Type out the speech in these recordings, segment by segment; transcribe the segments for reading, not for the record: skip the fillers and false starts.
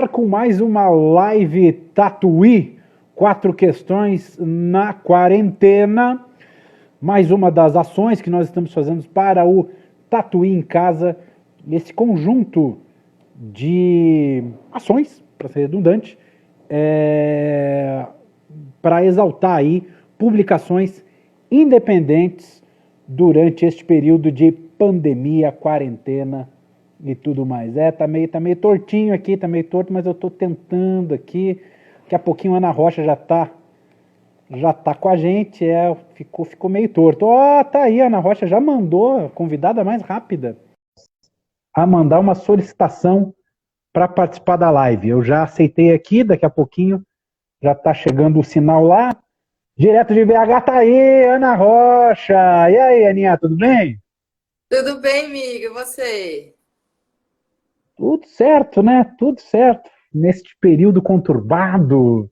ar com mais uma live Tatuí, 4 questões na quarentena. Mais uma das ações que nós estamos fazendo para o Tatuí em Casa, esse conjunto de ações, para ser redundante, para exaltar aí publicações independentes durante este período de pandemia, quarentena e tudo mais. Tá meio tortinho aqui, tá meio torto, mas eu tô tentando aqui. Daqui a pouquinho a Ana Rocha já tá com a gente, ficou meio torto. Tá aí, a Ana Rocha já mandou, a convidada mais rápida, a mandar uma solicitação para participar da live. Eu já aceitei aqui, daqui a pouquinho já tá chegando o sinal lá. Direto de BH tá aí, Ana Rocha. E aí, Aninha, tudo bem? Tudo bem, amigo? E você? Tudo certo, né? Tudo certo. Neste período conturbado.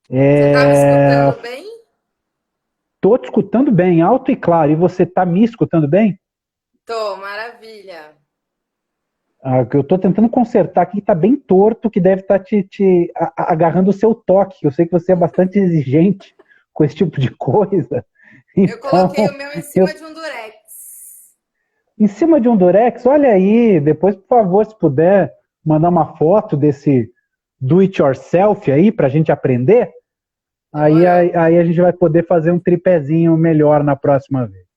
Você tá me escutando bem? Tô te escutando bem, alto e claro. E você tá me escutando bem? Tô, maravilha. Eu tô tentando consertar aqui, tá bem torto, que deve estar agarrando o seu toque. Eu sei que você é bastante exigente com esse tipo de coisa. Eu coloquei Então, o meu em eu, cima de um durex. em cima de um durex, olha aí, depois, por favor, se puder mandar uma foto desse do it yourself aí pra gente aprender, Demorou. aí a gente vai poder fazer um tripézinho melhor na próxima vez.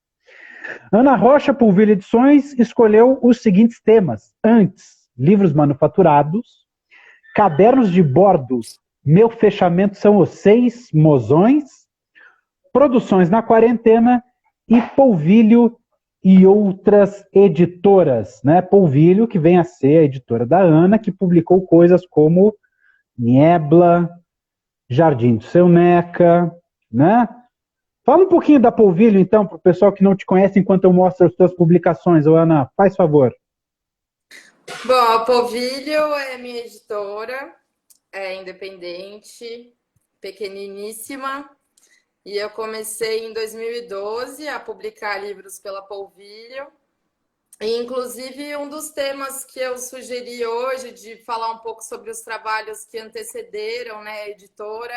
Ana Rocha Pulvilha Edições escolheu os seguintes temas. Antes, livros manufaturados, cadernos de bordo, meu fechamento são os 6 mozões, produções na quarentena e Polvilho e outras editoras, né? Polvilho, que vem a ser a editora da Ana, que publicou coisas como Niebla, Jardim do Seu Neca, né? Fala um pouquinho da Polvilho, então, para o pessoal que não te conhece, enquanto eu mostro as suas publicações. Ô, Ana, faz favor. Bom, a Povilho é minha editora, é independente, pequeniníssima. E eu comecei em 2012 a publicar livros pela Polvilho. E, inclusive, um dos temas que eu sugeri hoje, de falar um pouco sobre os trabalhos que antecederam, né, a editora,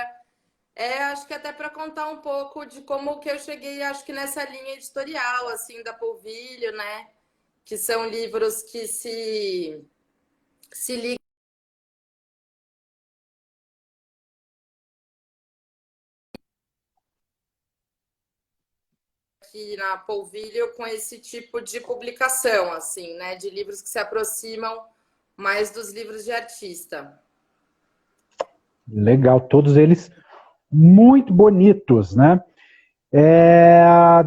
acho que até para contar um pouco de como que eu cheguei, acho que nessa linha editorial, assim, da Polvilho, né? Que são livros que se ligam aqui na Polvilho com esse tipo de publicação, assim, né? De livros que se aproximam mais dos livros de artista. Legal, todos eles muito bonitos, né?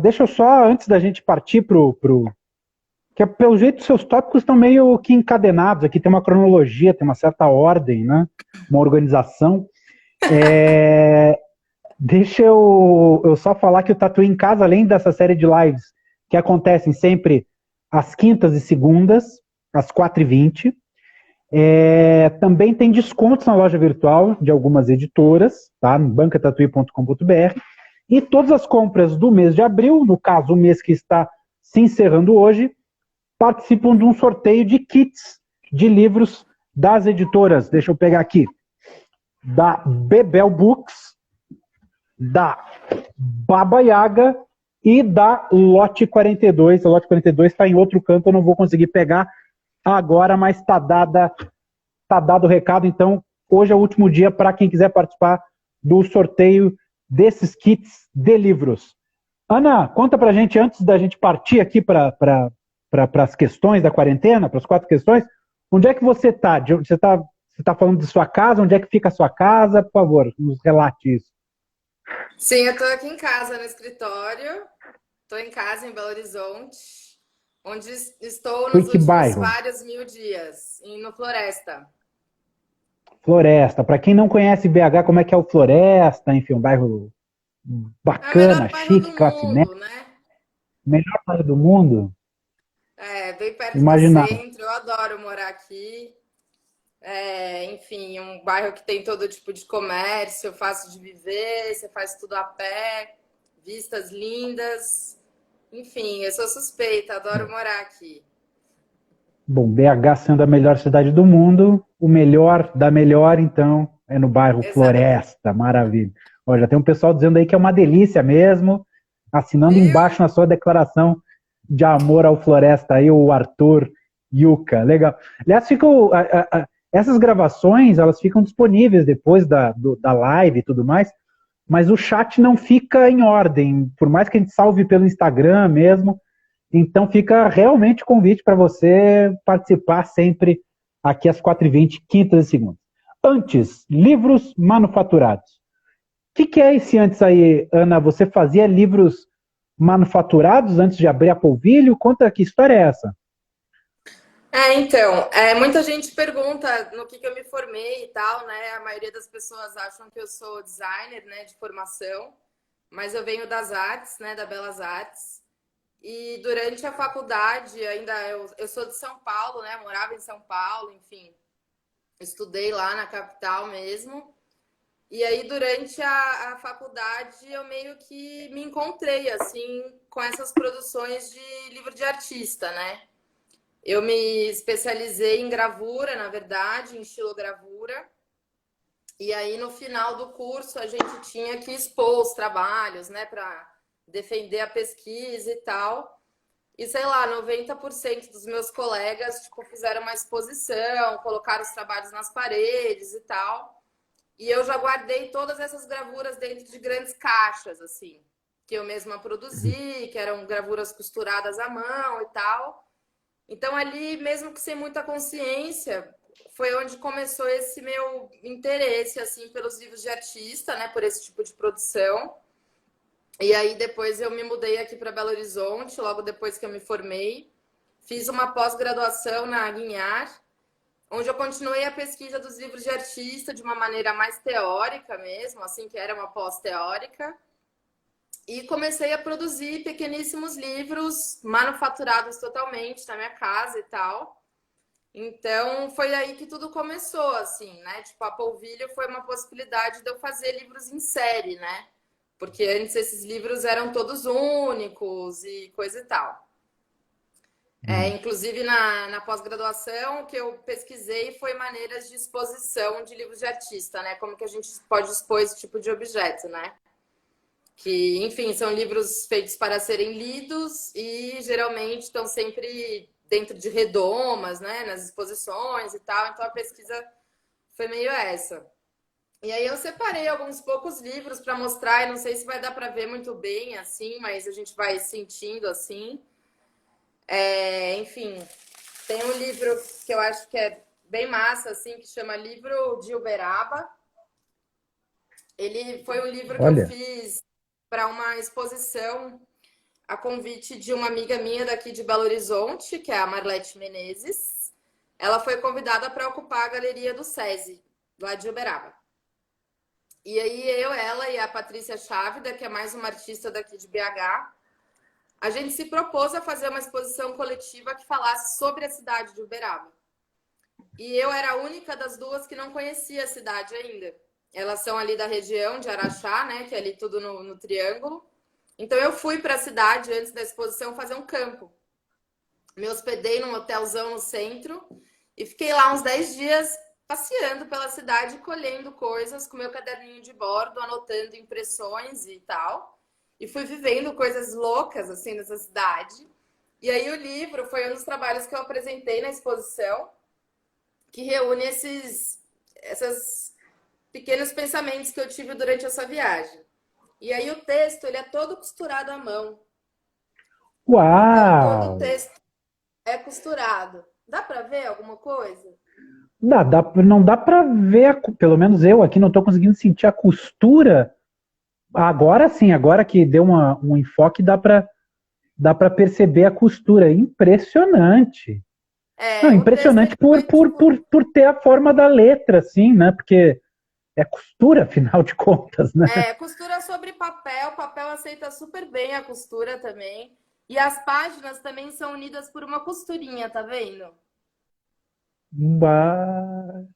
Deixa eu só, antes da gente partir que pelo jeito seus tópicos estão meio que encadenados, aqui tem uma cronologia, tem uma certa ordem, né? Uma organização. É, Deixa eu só falar que o Tatuí em Casa, além dessa série de lives que acontecem sempre às quintas e segundas, às 4h20, também tem descontos na loja virtual de algumas editoras, tá? No bancatatuí.com.br. E todas as compras do mês de abril, no caso o mês que está se encerrando hoje, participam de um sorteio de kits de livros das editoras. Deixa eu pegar aqui. Da Bebel Books, da Baba Yaga e da Lote 42. A Lote 42 está em outro canto, eu não vou conseguir pegar agora, mas está dado o recado. Então, hoje é o último dia para quem quiser participar do sorteio desses kits de livros. Ana, conta pra gente, antes da gente partir aqui para as questões da quarentena, para as 4 questões, onde é que você está? Você tá falando de sua casa? Onde é que fica a sua casa? Por favor, nos relate isso. Sim, eu estou aqui em casa, no escritório. Estou em casa, em Belo Horizonte, onde estou Foi nos que últimos bairro? vários mil dias, no Floresta. Floresta. Para quem não conhece BH, como é que é o Floresta? Enfim, um bairro É o melhor bacana, bairro chique, do classe média. mundo, né? Melhor bairro do mundo? É, bem perto do Imaginar. centro, eu adoro morar aqui. Enfim, um bairro que tem todo tipo de comércio, fácil de viver, você faz tudo a pé, vistas lindas. Enfim, eu sou suspeita, adoro morar aqui. Bom, BH sendo a melhor cidade do mundo, o melhor da melhor, então, é no bairro Exato. Floresta, maravilha. Ó, já tem um pessoal dizendo aí que é uma delícia mesmo, assinando Viu? embaixo na sua declaração de amor ao Floresta aí, o Arthur Yuca, legal. Aliás, essas gravações, elas ficam disponíveis depois da live e tudo mais, mas o chat não fica em ordem, por mais que a gente salve pelo Instagram mesmo, então fica realmente o convite para você participar sempre aqui às 4h20, quintas e segundas. Antes, livros manufaturados. O que é esse antes aí, Ana? Você fazia livros manufaturados antes de abrir a Polvilho? Conta que história é essa? Então, muita gente pergunta no que eu me formei e tal, né? A maioria das pessoas acham que eu sou designer, né, de formação, mas eu venho das artes, né, da Belas Artes. E durante a faculdade, ainda eu sou de São Paulo, né? Morava em São Paulo, enfim, estudei lá na capital mesmo. E aí, durante a faculdade, eu meio que me encontrei, assim, com essas produções de livro de artista, né? Eu me especializei em gravura, na verdade, em estilogravura. E aí, no final do curso, a gente tinha que expor os trabalhos, né, para defender a pesquisa e tal. E sei lá, 90% dos meus colegas, tipo, fizeram uma exposição, colocaram os trabalhos nas paredes e tal. E eu já guardei todas essas gravuras dentro de grandes caixas, assim, que eu mesma produzi, que eram gravuras costuradas à mão e tal. Então, ali, mesmo que sem muita consciência, foi onde começou esse meu interesse, assim, pelos livros de artista, né, por esse tipo de produção. E aí, depois eu me mudei aqui para Belo Horizonte, logo depois que eu me formei. Fiz uma pós-graduação na Guinhar, onde eu continuei a pesquisa dos livros de artista de uma maneira mais teórica mesmo, assim, que era uma pós-teórica. E comecei a produzir pequeníssimos livros, manufaturados totalmente na minha casa e tal. Então, foi aí que tudo começou, assim, né? Tipo, a Polvilho foi uma possibilidade de eu fazer livros em série, né? Porque antes esses livros eram todos únicos e coisa e tal. Inclusive, na pós-graduação, o que eu pesquisei foi maneiras de exposição de livros de artista, né? Como que a gente pode expor esse tipo de objeto, né? Que, enfim, são livros feitos para serem lidos e geralmente estão sempre dentro de redomas, né? Nas exposições e tal. Então, a pesquisa foi meio essa. E aí eu separei alguns poucos livros para mostrar, e não sei se vai dar para ver muito bem assim, mas a gente vai sentindo assim. Enfim, tem um livro que eu acho que é bem massa, assim, que chama Livro de Uberaba. Ele foi um livro que eu Olha, fiz para uma exposição a convite de uma amiga minha daqui de Belo Horizonte, que é a Marlete Menezes. Ela foi convidada para ocupar a galeria do SESI, lá de Uberaba. E aí eu, ela e a Patrícia Chávida, que é mais uma artista daqui de BH, a gente se propôs a fazer uma exposição coletiva que falasse sobre a cidade de Uberaba. E eu era a única das duas que não conhecia a cidade ainda. Elas são ali da região de Araxá, né, que é ali tudo no Triângulo. Então eu fui para a cidade antes da exposição fazer um campo. Me hospedei num hotelzão no centro e fiquei lá uns 10 dias passeando pela cidade, colhendo coisas com meu caderninho de bordo, anotando impressões e tal. E fui vivendo coisas loucas assim nessa cidade. E aí o livro foi um dos trabalhos que eu apresentei na exposição, que reúne esses pequenos pensamentos que eu tive durante essa viagem. E aí o texto ele é todo costurado à mão. Então todo o uau! texto é costurado. Dá para ver alguma coisa? Não dá para ver, pelo menos eu aqui não estou conseguindo sentir a costura. Agora sim, agora que deu um enfoque, dá para perceber a costura. Impressionante. Não, O texto ele impressionante por, foi por, tipo, por, por ter a forma da letra, assim, né? Porque é costura, afinal de contas, né? costura sobre papel, papel aceita super bem a costura também. E as páginas também são unidas por uma costurinha, tá vendo?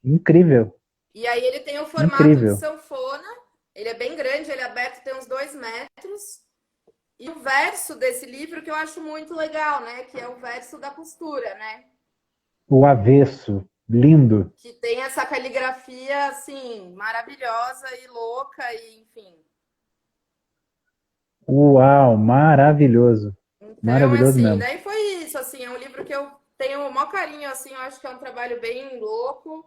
Incrível, E aí ele tem o formato de incrível. sanfona, ele é bem grande, ele é aberto, tem uns 2 metros. E o verso desse livro que eu acho muito legal, né? Que é o verso da costura, né? O avesso, lindo. que tem essa caligrafia, assim, maravilhosa e louca, e enfim. Uau, maravilhoso. Então, Maravilhoso assim, mesmo. daí foi isso, assim, é um livro que eu tenho o maior carinho, assim, eu acho que é um trabalho bem louco.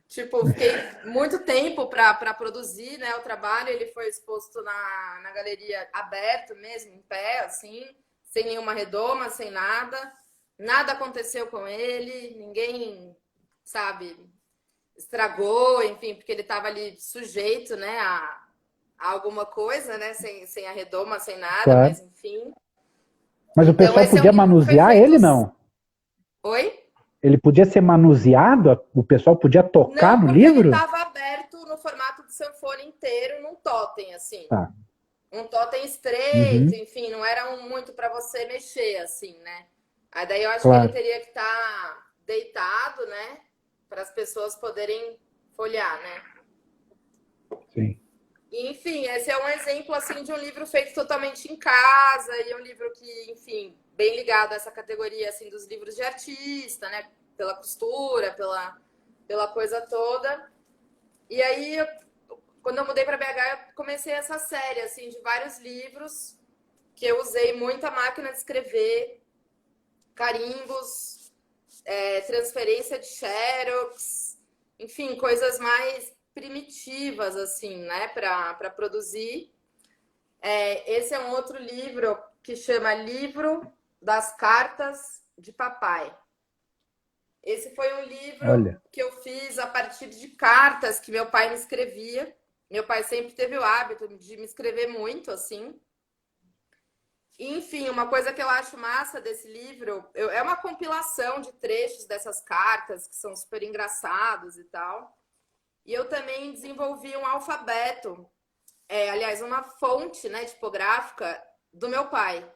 Tipo, fiquei muito tempo para produzir, né, o trabalho. Ele foi exposto na galeria aberto mesmo, em pé, assim, sem nenhuma redoma, sem nada. Nada aconteceu com ele, ninguém, sabe, estragou, enfim, porque ele estava ali sujeito, né, a alguma coisa, né, sem a redoma, sem nada, Claro. mas enfim. Mas o Então, pessoal esse é um podia livro que foi manusear feito. ele, não? Oi? Ele podia ser manuseado? O pessoal podia tocar Não, no porque ele livro? estava aberto no formato de sanfona inteiro, num totem, assim. Tá. Um totem estreito, Uhum, enfim, não era muito para você mexer, assim, né? Aí daí eu acho que ele claro. teria que estar deitado, né? Para as pessoas poderem folhear, né? Sim. Enfim, esse é um exemplo assim de um livro feito totalmente em casa e um livro que, enfim, bem ligado a essa categoria assim dos livros de artista, né? Pela costura, pela coisa toda. E aí, quando eu mudei para BH, eu comecei essa série assim de vários livros que eu usei muita máquina de escrever, carimbos, transferência de xerox, enfim, coisas mais primitivas assim, né, para produzir. Esse é um outro livro que chama Livro das Cartas de Papai. Esse foi um livro Olha. que eu fiz a partir de cartas que meu pai me escrevia. Meu pai sempre teve o hábito de me escrever muito, assim. Enfim, uma coisa que eu acho massa desse livro é uma compilação de trechos dessas cartas que são super engraçados e tal. E eu também desenvolvi um alfabeto, aliás, uma fonte, né, tipográfica do meu pai.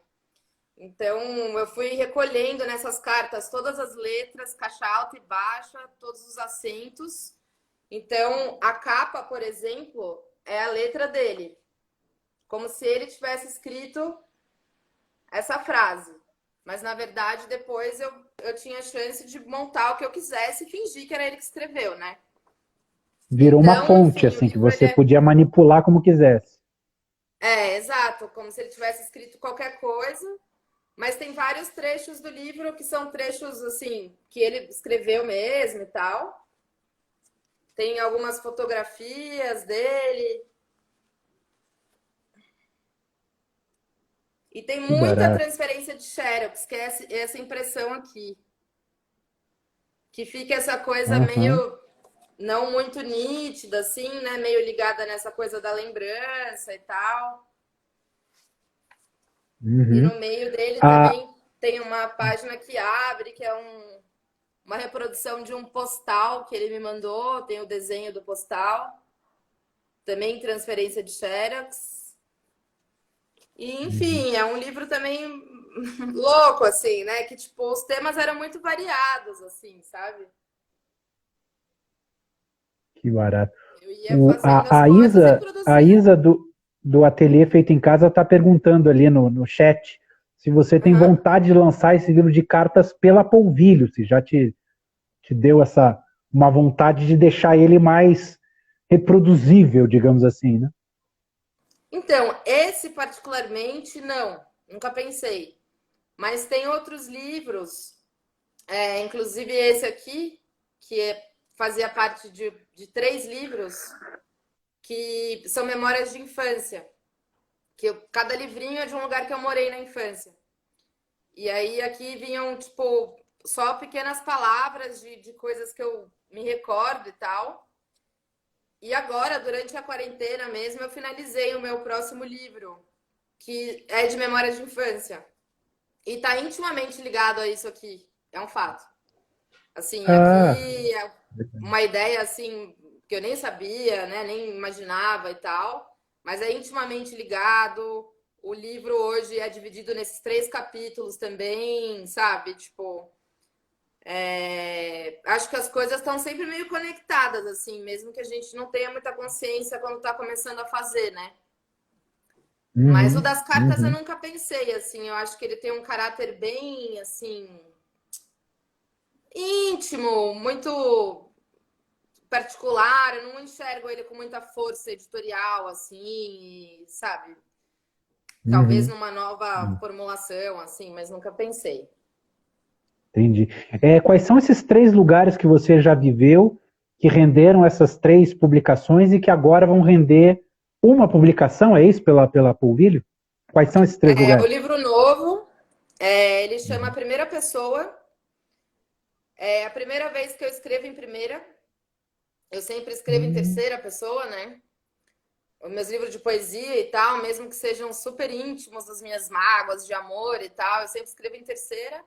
Então, eu fui recolhendo nessas cartas todas as letras, caixa alta e baixa, todos os acentos. Então, a capa, por exemplo, é a letra dele, como se ele tivesse escrito essa frase. Mas, na verdade, depois eu tinha a chance de montar o que eu quisesse e fingir que era ele que escreveu, né? Virou uma Então, fonte, enfim, o assim, que livro ele você podia manipular como quisesse. exato, como se ele tivesse escrito qualquer coisa. Mas tem vários trechos do livro que são trechos, assim, que ele escreveu mesmo e tal. Tem algumas fotografias dele. E tem Que muita barato. transferência de xerox, que é essa impressão aqui. Que fica essa coisa Aham. meio não muito nítida, assim, né? Meio ligada nessa coisa da lembrança e tal. E Uhum. no meio dele Ah, também tem uma página que abre, que é uma reprodução de um postal que ele me mandou, tem o desenho do postal, também transferência de xerox. E, uhum. enfim, é um livro também louco, assim, né? Que, tipo, os temas eram muito variados, assim, sabe? Que barato. Eu ia fazendo as A coisas e A produzia. Isa do Ateliê Feito em Casa está perguntando ali no chat se você tem Uhum. vontade de lançar esse livro de cartas pela Polvilho, se já te deu uma vontade de deixar ele mais reproduzível, digamos assim, né? Então, esse particularmente, não. Nunca pensei. Mas tem outros livros, inclusive esse aqui, fazia parte de três livros, que são memórias de infância. Cada livrinho é de um lugar que eu morei na infância. E aí aqui vinham, tipo, só pequenas palavras de coisas que eu me recordo e tal. E agora, durante a quarentena mesmo, eu finalizei o meu próximo livro, que é de memórias de infância. E tá intimamente ligado a isso aqui. É um fato. Assim, Ah, aqui é uma ideia assim que eu nem sabia, né, nem imaginava e tal, mas é intimamente ligado. O livro hoje é dividido nesses três capítulos também, sabe? Tipo, acho que as coisas estão sempre meio conectadas, assim, mesmo que a gente não tenha muita consciência quando está começando a fazer, né? Mas o uhum, das cartas eu uhum. nunca pensei, assim, eu acho que ele tem um caráter bem, assim, íntimo, muito particular. Eu não enxergo ele com muita força editorial, assim, sabe? Talvez Uhum. numa nova formulação, assim, mas nunca pensei. Entendi. Quais são esses 3 lugares que você já viveu que renderam essas 3 publicações e que agora vão render uma publicação, é isso, pela Polvilho? Quais são esses três O lugares? livro novo, ele chama Primeira Pessoa. É a primeira vez que eu escrevo em primeira. Eu sempre escrevo em Hum. terceira pessoa, né? Os meus livros de poesia e tal, mesmo que sejam super íntimos, das minhas mágoas de amor e tal, eu sempre escrevo em terceira.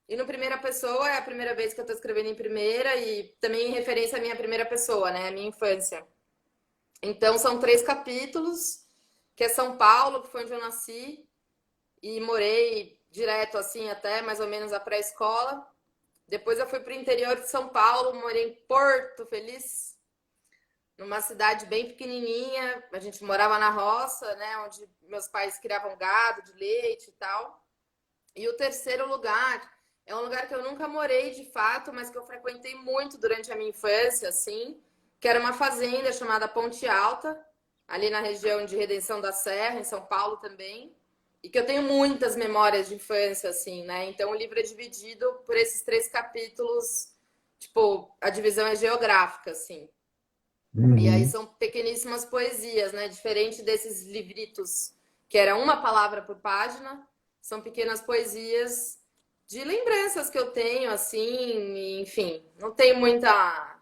E no primeira pessoa é a primeira vez que eu tô escrevendo em primeira e também em referência à minha primeira pessoa, né? A minha infância. Então são 3 capítulos, que é São Paulo, que foi onde eu nasci, e morei direto assim até mais ou menos a pré-escola. Depois eu fui para o interior de São Paulo, morei em Porto Feliz, numa cidade bem pequenininha. A gente morava na roça, né, onde meus pais criavam gado de leite e tal. E o terceiro lugar é um lugar que eu nunca morei de fato, mas que eu frequentei muito durante a minha infância, assim, que era uma fazenda chamada Ponte Alta, ali na região de Redenção da Serra, em São Paulo também, e que eu tenho muitas memórias de infância, assim, né? Então o livro é dividido por esses 3 capítulos, tipo, a divisão é geográfica, assim. E aí Uhum. são pequeníssimas poesias, né? Diferente desses livritos que era uma palavra por página, são pequenas poesias de lembranças que eu tenho, assim, enfim, não tem muita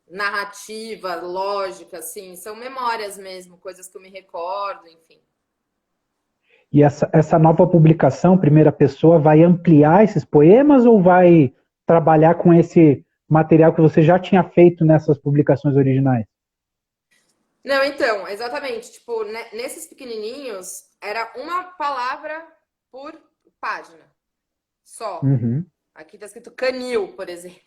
narrativa, lógica, assim, são memórias mesmo, coisas que eu me recordo, enfim. E essa nova publicação, primeira pessoa, vai ampliar esses poemas ou vai trabalhar com esse material que você já tinha feito nessas publicações originais? Não, então, exatamente, tipo, nesses pequenininhos era uma palavra por página, só. Uhum. Aqui tá escrito canil, por exemplo,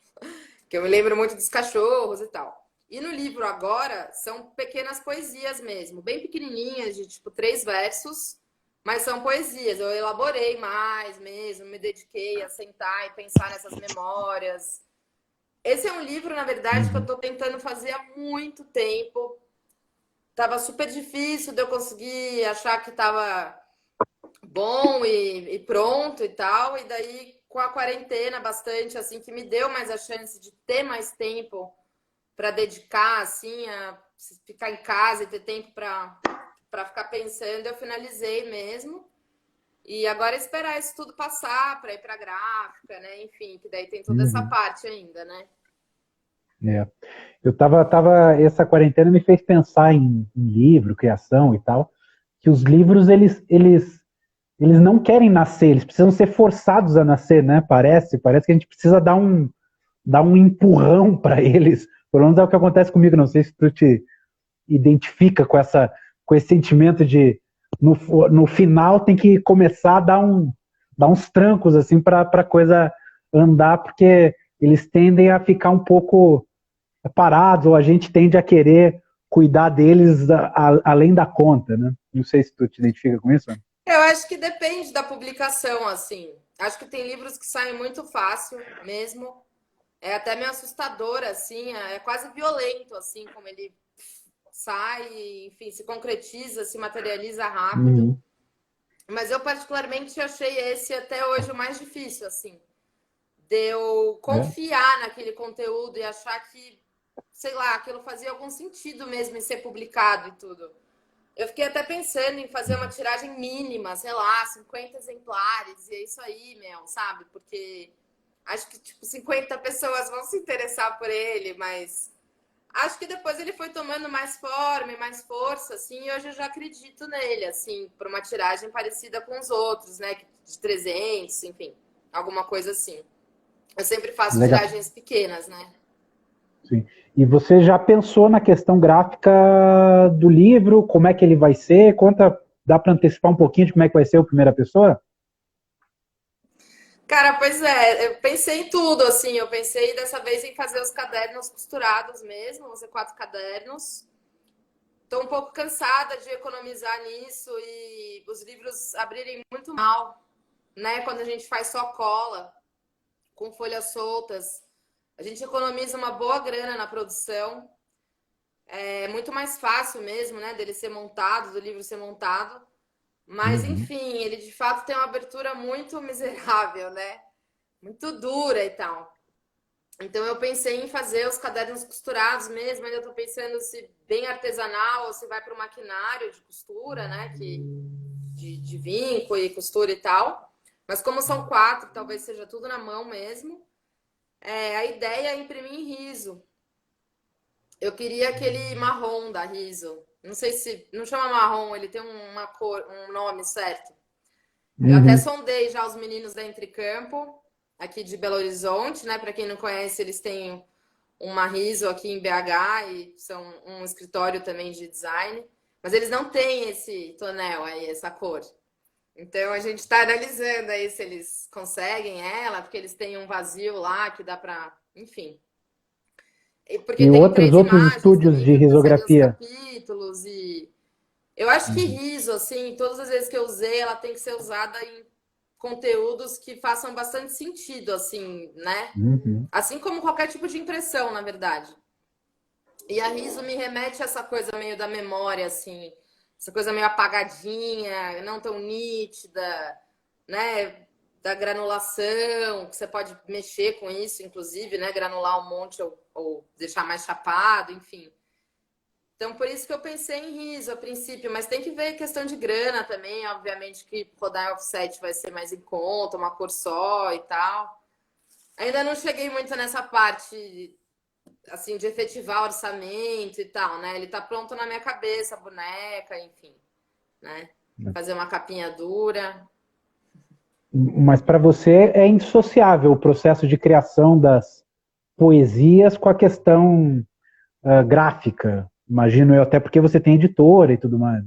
que eu me lembro muito dos cachorros e tal. E no livro agora são pequenas poesias mesmo, bem pequenininhas, de tipo 3 versos, mas são poesias. Eu elaborei mais mesmo, me dediquei a sentar e pensar nessas memórias. Esse é um livro, na verdade, que eu Uhum. tô tentando fazer há muito tempo. Tava super difícil de eu conseguir achar que tava bom e pronto e tal. E daí, com a quarentena, bastante, assim, que me deu mais a chance de ter mais tempo para dedicar, assim, a ficar em casa e ter tempo para ficar pensando, eu finalizei mesmo. E agora é esperar isso tudo passar para ir para gráfica, né? Enfim, que daí tem toda essa Uhum. parte ainda, né? É. Essa quarentena me fez pensar em livro, criação e tal, que os livros, eles não querem nascer, eles precisam ser forçados a nascer, né? Parece que a gente precisa dar um empurrão para eles. Pelo menos é o que acontece comigo, não sei se tu te identifica com esse sentimento de no final tem que começar a dar uns trancos assim para a coisa andar, porque eles tendem a ficar um pouco parados, ou a gente tende a querer cuidar deles além da conta, né? Não sei se tu te identifica com isso. Eu acho que depende da publicação, assim. Acho que tem livros que saem muito fácil mesmo. É até meio assustador, assim, é quase violento, assim, como ele sai, enfim, se concretiza, se materializa rápido. Uhum. Mas eu particularmente achei esse até hoje o mais difícil, assim, de eu É. confiar naquele conteúdo e achar que, sei lá, aquilo fazia algum sentido mesmo em ser publicado e tudo. Eu fiquei até pensando em fazer uma tiragem mínima, sei lá, 50 exemplares, e é isso aí, meu, sabe? Porque acho que, tipo, 50 pessoas vão se interessar por ele, mas acho que depois ele foi tomando mais forma e mais força, assim, e hoje eu já acredito nele, assim, por uma tiragem parecida com os outros, né? De 300, enfim, alguma coisa assim. Eu sempre faço Legal. tiragens pequenas, né? Sim. E você já pensou na questão gráfica do livro? Como é que ele vai ser? Dá para antecipar um pouquinho de como é que vai ser o primeira pessoa? Cara, pois é, eu pensei em tudo, assim, eu pensei dessa vez em fazer os cadernos costurados mesmo, vão ser 4 cadernos. Tô um pouco cansada de economizar nisso e os livros abrirem muito mal, né? Quando a gente faz só cola. com folhas soltas. A gente economiza uma boa grana na produção. É muito mais fácil mesmo, né, dele ser montado, do livro ser montado. Mas, Uhum. enfim, ele de fato tem uma abertura muito miserável, né? Muito dura e tal. Então eu pensei em fazer os cadernos costurados mesmo, ainda estou pensando se bem artesanal ou se vai para o maquinário de costura, né? De vinco e costura e tal. Mas como são 4, talvez seja tudo na mão mesmo. A ideia é imprimir em riso. Eu queria aquele marrom da Riso. Não sei se. Não chama marrom, ele tem uma cor, um nome certo. Eu até Uhum. sondei já os meninos da Entrecampo, aqui de Belo Horizonte, né? Para quem não conhece, eles têm uma Riso aqui em BH e são um escritório também de design. Mas eles não têm esse tonel aí, essa cor. Então a gente está analisando aí se eles conseguem ela, porque eles têm um vazio lá que dá para. Enfim. Porque E tem outros 3 outros imagens estúdios também de para fazerem os risografia. capítulos e eu acho que Uhum. riso, assim, todas as vezes que eu usei, ela tem que ser usada em conteúdos que façam bastante sentido, assim, né? Uhum. Assim como qualquer tipo de impressão, na verdade. E a riso me remete a essa coisa meio da memória, assim, essa coisa meio apagadinha, não tão nítida, né? Da granulação, que você pode mexer com isso, inclusive, né? Granular um monte ou deixar mais chapado, enfim. Então, por isso que eu pensei em riso a princípio, mas tem que ver questão de grana também, obviamente que rodar offset vai ser mais em conta, uma cor só e tal. Ainda não cheguei muito nessa parte, assim, de efetivar orçamento e tal, né? Ele tá pronto na minha cabeça, a boneca, enfim, né? Fazer uma capinha dura. Mas para você é indissociável o processo de criação das poesias com a questão gráfica. Imagino eu, até porque você tem editora e tudo mais.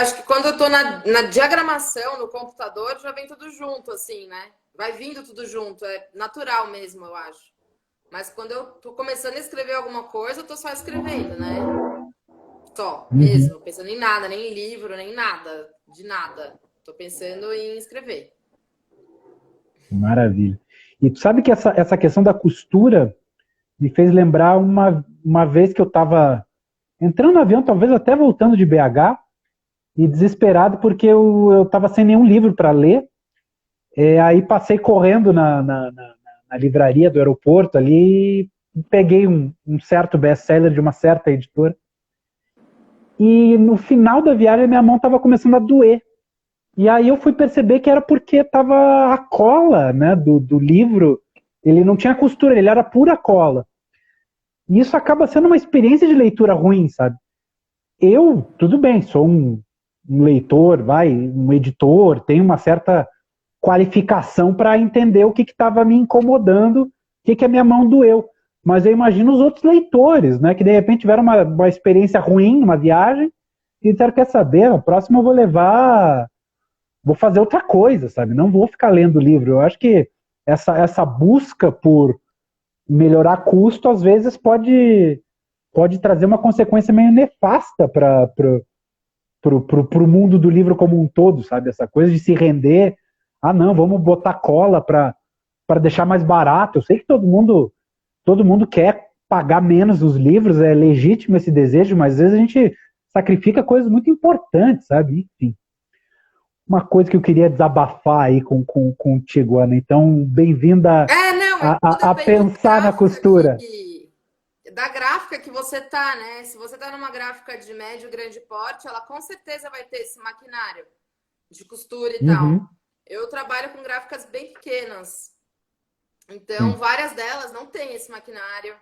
Acho que quando eu tô na diagramação no computador, já vem tudo junto, assim, né? Vai vindo tudo junto, é natural mesmo, eu acho. Mas quando eu tô começando a escrever alguma coisa, eu tô só escrevendo, né? Só, Uhum. mesmo, pensando em nada, nem em livro, nem nada, de nada. Tô pensando em escrever. Maravilha. E tu sabe que essa questão da costura me fez lembrar uma vez que eu estava entrando no avião, talvez até voltando de BH, e desesperado porque eu estava sem nenhum livro para ler. Aí passei correndo na livraria do aeroporto ali e peguei um certo best-seller de uma certa editora. E no final da viagem minha mão estava começando a doer. E aí eu fui perceber que era porque tava a cola, né, do livro, ele não tinha costura, ele era pura cola. E isso acaba sendo uma experiência de leitura ruim, sabe? Eu, tudo bem, sou um leitor, um editor, tenho uma certa qualificação para entender o que estava me incomodando, o que a minha mão doeu. Mas eu imagino os outros leitores, né, que de repente tiveram uma experiência ruim numa viagem e disseram, quer saber, a próxima eu vou fazer outra coisa, sabe? Não vou ficar lendo o livro. Eu acho que essa busca por melhorar custo, às vezes, pode trazer uma consequência meio nefasta para o mundo do livro como um todo, sabe? Essa coisa de se render. Ah, não, vamos botar cola para deixar mais barato. Eu sei que todo mundo quer pagar menos os livros, é legítimo esse desejo, mas às vezes a gente sacrifica coisas muito importantes, sabe? Enfim, uma coisa que eu queria desabafar aí contigo, Ana. Então, bem-vinda Não, e tudo a depende pensar na costura. da gráfica que você tá, né? Se você tá numa gráfica de médio e grande porte, ela com certeza vai ter esse maquinário de costura e Uhum, tal. Eu trabalho com gráficas bem pequenas, então sim. várias delas não têm esse maquinário.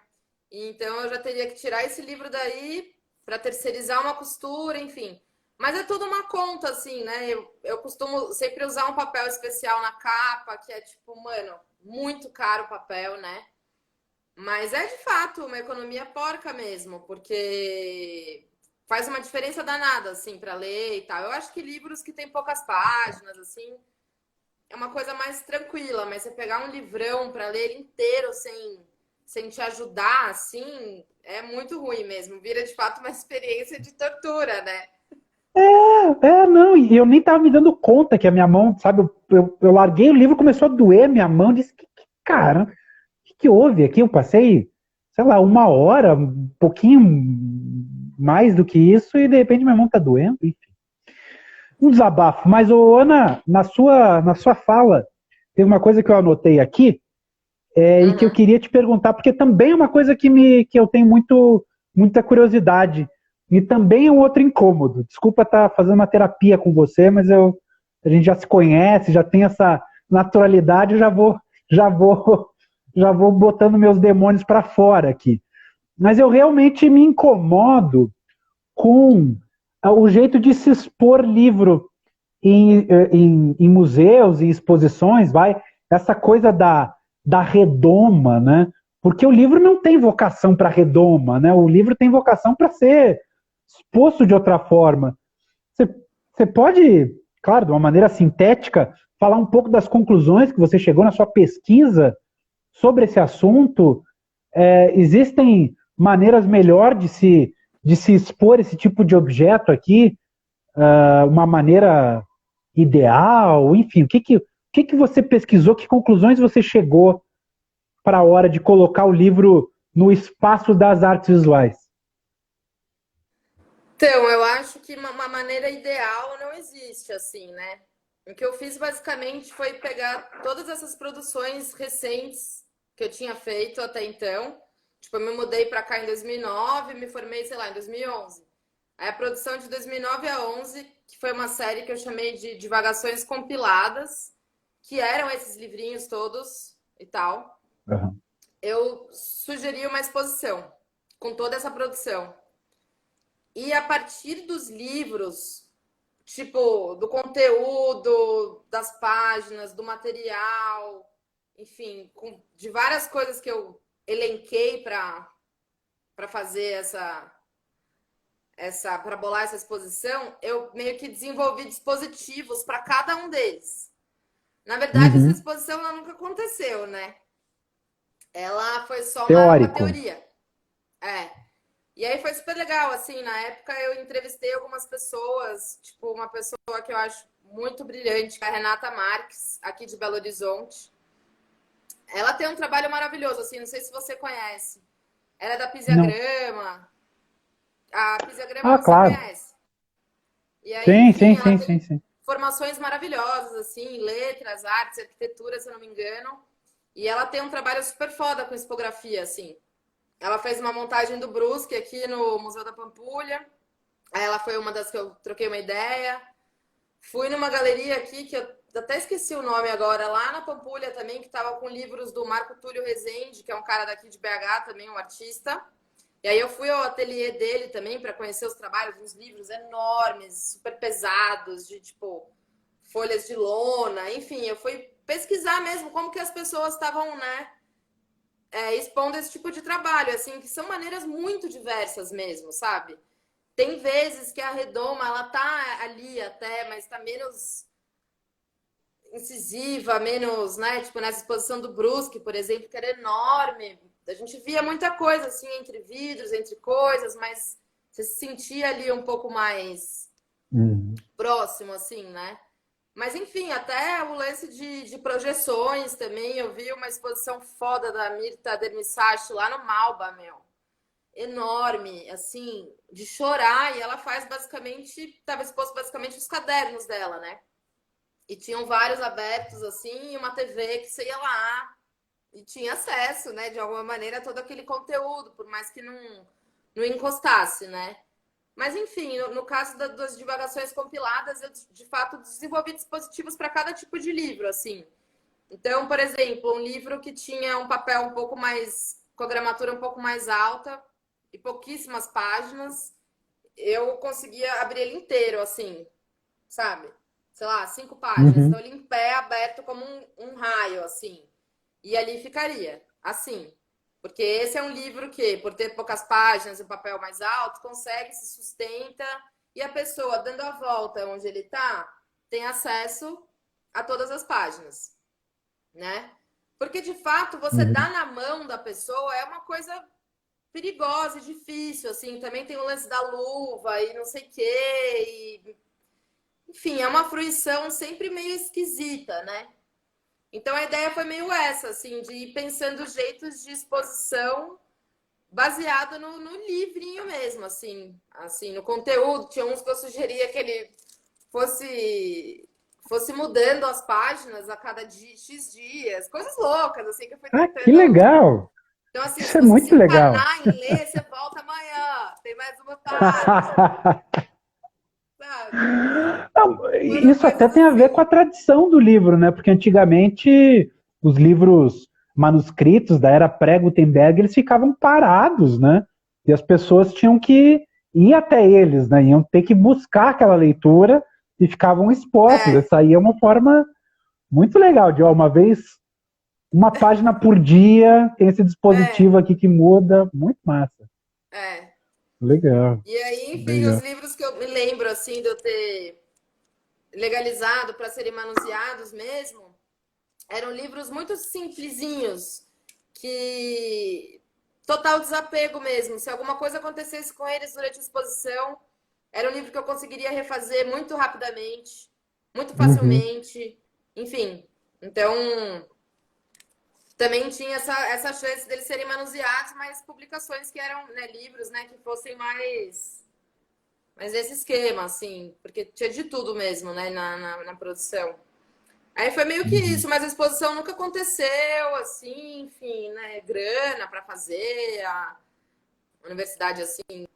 Então eu já teria que tirar esse livro daí para terceirizar uma costura, enfim. Mas é tudo uma conta, assim, né? Eu costumo sempre usar um papel especial na capa, que é tipo, mano, muito caro o papel, né? Mas é de fato uma economia porca mesmo, porque faz uma diferença danada, assim, para ler e tal. Eu acho que livros que têm poucas páginas, assim, é uma coisa mais tranquila, mas você pegar um livrão para ler ele inteiro sem te ajudar, assim, é muito ruim mesmo. Vira de fato uma experiência de tortura, né? Não, e eu nem tava me dando conta que a minha mão, sabe, eu larguei o livro, começou a doer minha mão, disse cara, que houve aqui? Eu passei, sei lá, uma hora, um pouquinho mais do que isso, e de repente minha mão tá doendo, enfim. Um desabafo. Mas, ô, Ana, na sua fala, tem uma coisa que eu anotei aqui, e que eu Uhum. queria te perguntar, porque também é uma coisa que eu tenho muita curiosidade. E também é um outro incômodo. Desculpa estar fazendo uma terapia com você, mas a gente já se conhece, já tem essa naturalidade, eu já vou, já vou botando meus demônios para fora aqui. Mas eu realmente me incomodo com o jeito de se expor livro em museus e exposições, vai, essa coisa da redoma, né? Porque o livro não tem vocação para redoma, né? O livro tem vocação para ser exposto de outra forma. Você, você pode, claro, de uma maneira sintética, falar um pouco das conclusões que você chegou na sua pesquisa sobre esse assunto? Existem maneiras melhor de se expor esse tipo de objeto aqui? Uma maneira ideal? Enfim, o que você pesquisou? Que conclusões você chegou para a hora de colocar o livro no espaço das artes visuais? Então, eu acho que uma maneira ideal não existe, assim, né? O que eu fiz basicamente foi pegar todas essas produções recentes que eu tinha feito até então. Tipo, eu me mudei para cá em 2009, me formei, sei lá, em 2011. Aí a produção de 2009 a 11, que foi uma série que eu chamei de Divagações Compiladas, que eram esses livrinhos todos e tal. Uhum. Eu sugeri uma exposição com toda essa produção. E a partir dos livros, tipo, do conteúdo, das páginas, do material, enfim, de várias coisas que eu elenquei para fazer essa para bolar essa exposição, eu meio que desenvolvi dispositivos para cada um deles. Na verdade, essa Uhum. exposição ela nunca aconteceu, né? Ela foi só uma Teórico. teoria. É. E aí foi super legal, assim, na época eu entrevistei algumas pessoas, tipo, uma pessoa que eu acho muito brilhante, que é a Renata Marques, aqui de Belo Horizonte. Ela tem um trabalho maravilhoso, assim, não sei se você conhece. Ela é da Não. Pisiagrama. A Pisiagrama Ah, você claro. conhece. E aí, Sim, sim, enfim, ela sim, sim, tem sim. formações maravilhosas, assim, letras, artes, arquitetura, se eu não me engano. E ela tem um trabalho super foda com expografia, assim. Ela fez uma montagem do Brusque aqui no Museu da Pampulha. Aí ela foi uma das que eu troquei uma ideia. Fui numa galeria aqui, que eu até esqueci o nome agora, lá na Pampulha também, que estava com livros do Marco Túlio Rezende, que é um cara daqui de BH também, um artista. E aí eu fui ao ateliê dele também para conhecer os trabalhos, uns livros enormes, super pesados, de tipo folhas de lona, enfim, eu fui pesquisar mesmo como que as pessoas estavam, né, expondo esse tipo de trabalho, assim, que são maneiras muito diversas mesmo, sabe? Tem vezes que a redoma, ela tá ali até, mas tá menos incisiva, menos, né? Tipo, nessa exposição do Brusque, por exemplo, que era enorme. A gente via muita coisa, assim, entre vidros, entre coisas, mas você se sentia ali um pouco mais Uhum. próximo, assim, né? Mas, enfim, até o lance de projeções também. Eu vi uma exposição foda da Mirta Dermissachi lá no Malba, meu. Enorme, assim, de chorar. E ela faz basicamente, estava exposto basicamente os cadernos dela, né? E tinham vários abertos, assim, e uma TV que você ia lá e tinha acesso, né, de alguma maneira, a todo aquele conteúdo, por mais que não encostasse, né? Mas, enfim, no caso das divagações compiladas, eu, de fato, desenvolvi dispositivos para cada tipo de livro, assim. Então, por exemplo, um livro que tinha um papel um pouco mais, com a gramatura um pouco mais alta e pouquíssimas páginas, eu conseguia abrir ele inteiro, assim, sabe? Sei lá, 5 páginas. Então, Uhum. ele em pé, aberto como um raio, assim. E ali ficaria, assim. Porque esse é um livro que, por ter poucas páginas e um papel mais alto, consegue, se sustenta, e a pessoa, dando a volta onde ele está, tem acesso a todas as páginas, né? Porque, de fato, você dá Uhum. na mão da pessoa é uma coisa perigosa e difícil, assim. Também tem o lance da luva e não sei o quê. Enfim, é uma fruição sempre meio esquisita, né? Então a ideia foi meio essa, assim, de ir pensando jeitos de exposição baseado no livrinho mesmo, assim, no conteúdo. Tinha uns que eu sugeria que ele fosse mudando as páginas a cada dia, X dias, coisas loucas, assim, que eu fui Ah, que tentando. legal! Então, assim, se Isso é você se muito legal. encanar em ler, você volta amanhã, tem mais uma página, sabe? Não, Foram isso até coisas tem a ver com a assim. tradição do livro, né? Porque antigamente os livros manuscritos da era pré-Gutenberg eles ficavam parados, né? E as pessoas tinham que ir até eles, né? Iam ter que buscar aquela leitura e ficavam expostos. É, Essa aí é uma forma muito legal de, ó, uma vez, uma página por dia, tem esse é, dispositivo aqui que muda. Muito massa. é. Legal, E aí, enfim, os legal. livros que eu me lembro, assim, de eu ter legalizado para serem manuseados mesmo, eram livros muito simplesinhos, que total desapego mesmo. Se alguma coisa acontecesse com eles durante a exposição, era um livro que eu conseguiria refazer muito rapidamente, muito Uhum. facilmente, enfim. Então, também tinha essa chance deles serem manuseados, mas publicações que eram, né, livros, né, que fossem mais esse esquema, assim, porque tinha de tudo mesmo, né, na produção. Aí foi meio que Uhum. isso, mas a exposição nunca aconteceu, assim, enfim, né? Grana para fazer, a universidade, assim,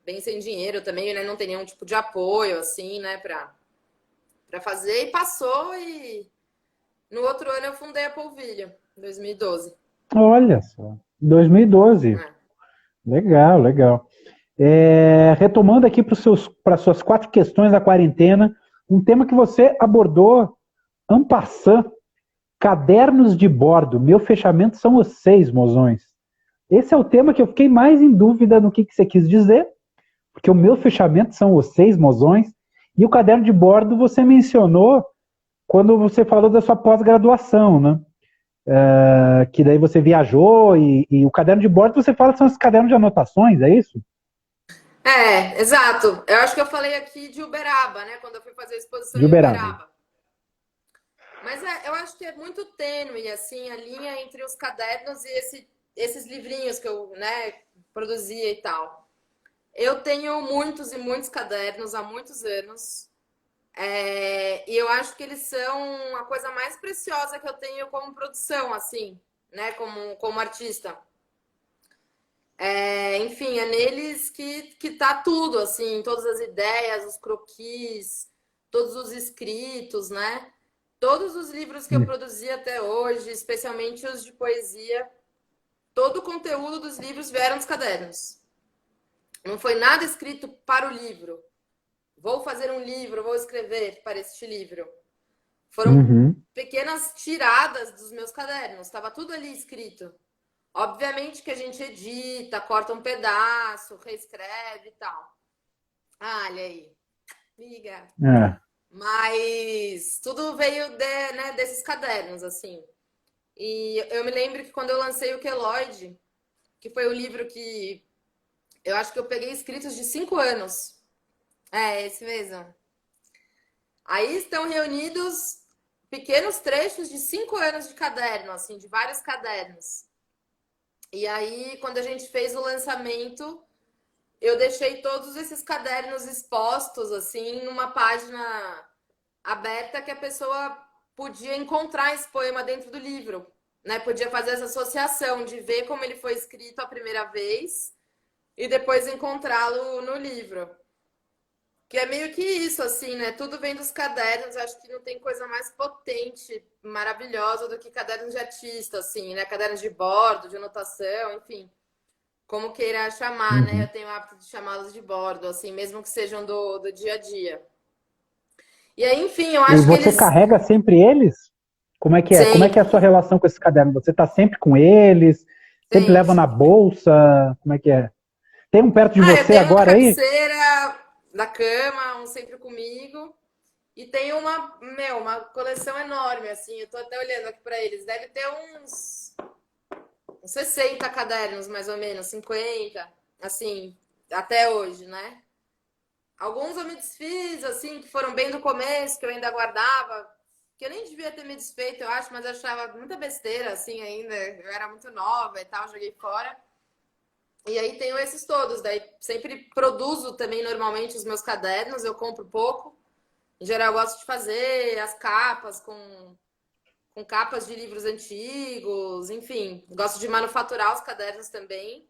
bem sem dinheiro também, né? Não tem nenhum tipo de apoio, assim, né, para fazer. E passou, e no outro ano eu fundei a Polvilho, em 2012. Olha só, 2012. É. Legal, legal. Retomando aqui para suas 4 questões da quarentena, um tema que você abordou en passant, cadernos de bordo. Meu fechamento são os 6, mozões. Esse é o tema que eu fiquei mais em dúvida no que você quis dizer, porque o meu fechamento são os 6, mozões, e o caderno de bordo você mencionou quando você falou da sua pós-graduação, né? Que daí você viajou e o caderno de bordo você fala que são os cadernos de anotações, é isso? Exato. Eu acho que eu falei aqui de Uberaba, né? Quando eu fui fazer a exposição De em Uberaba. Uberaba. Mas eu acho que é muito tênue, assim, a linha entre os cadernos e esses livrinhos que eu, né, produzia e tal. Eu tenho muitos e muitos cadernos há muitos anos. E eu acho que eles são a coisa mais preciosa que eu tenho como produção, assim, né, como artista. Enfim, é neles que tá tudo, assim, todas as ideias, os croquis, todos os escritos, né? Todos os livros que eu produzi até hoje, especialmente os de poesia, todo o conteúdo dos livros vieram dos cadernos. Não foi nada escrito para o livro. Vou fazer um livro, vou escrever para este livro. Foram Uhum. pequenas tiradas dos meus cadernos, estava tudo ali escrito. Obviamente que a gente edita, corta um pedaço, reescreve e tal. Ah, olha aí, amiga. É. Mas tudo veio né, desses cadernos, assim. E eu me lembro que quando eu lancei o Queloide, que foi o livro que eu acho que eu peguei escritos de 5 anos. Esse mesmo. Aí estão reunidos pequenos trechos de 5 anos de caderno, assim, de vários cadernos. E aí, quando a gente fez o lançamento, eu deixei todos esses cadernos expostos, assim, numa página aberta que a pessoa podia encontrar esse poema dentro do livro, né? Podia fazer essa associação de ver como ele foi escrito a primeira vez e depois encontrá-lo no livro. Que é meio que isso, assim, né? Tudo vem dos cadernos. Acho que não tem coisa mais potente, maravilhosa do que cadernos de artista, assim, né? Cadernos de bordo, de anotação, enfim. Como queira chamar, né? Eu Uhum. tenho o hábito de chamá-los de bordo, assim, mesmo que sejam do dia a dia. E aí, enfim, eu E acho que você eles. carrega sempre eles? Como é que é? Como é que é a Sempre, sua relação com esses cadernos? Você está sempre com eles? Sempre leva na sempre. bolsa? Como é que é? Tem um perto de Eu você tenho na agora aí? cabeceira da cama, um sempre comigo. E tem uma coleção enorme, assim. Eu tô até olhando aqui para eles. Deve ter uns uns 60 cadernos, mais ou menos, 50, assim, até hoje, né? Alguns eu me desfiz, assim, que foram bem do começo, que eu ainda guardava, que eu nem devia ter me desfeito, eu acho, mas eu achava muita besteira, assim, ainda. Eu era muito nova e tal, joguei fora. E aí tenho esses todos, daí sempre produzo também normalmente os meus cadernos, eu compro pouco. Em geral, eu gosto de fazer as capas com capas de livros antigos, enfim. Gosto de manufaturar os cadernos também.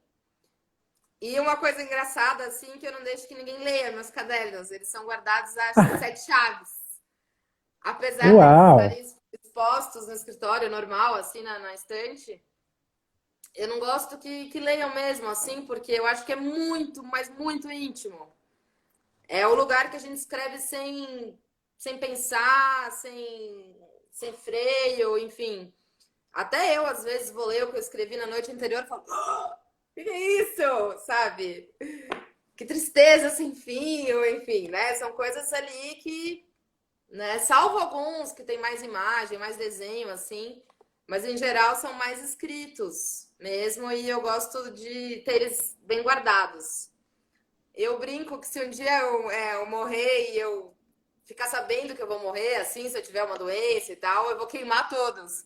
E uma coisa engraçada, assim, que eu não deixo que ninguém leia meus cadernos. Eles são guardados às 7 chaves. Apesar deles Uau! estarem expostos no escritório normal, assim, na estante, eu não gosto que leiam mesmo, assim, porque eu acho que é muito, mas muito íntimo. É o lugar que a gente escreve sem pensar, sem freio, enfim. Até eu, às vezes, vou ler o que eu escrevi na noite anterior e falo, o que é isso? Sabe? Que tristeza sem fim, ou enfim, né? São coisas ali que, né? Salvo alguns que tem mais imagem, mais desenho, assim, mas em geral são mais escritos mesmo, e eu gosto de ter eles bem guardados. Eu brinco que se um dia eu morrer e eu ficar sabendo que eu vou morrer, assim, se eu tiver uma doença e tal, eu vou queimar todos.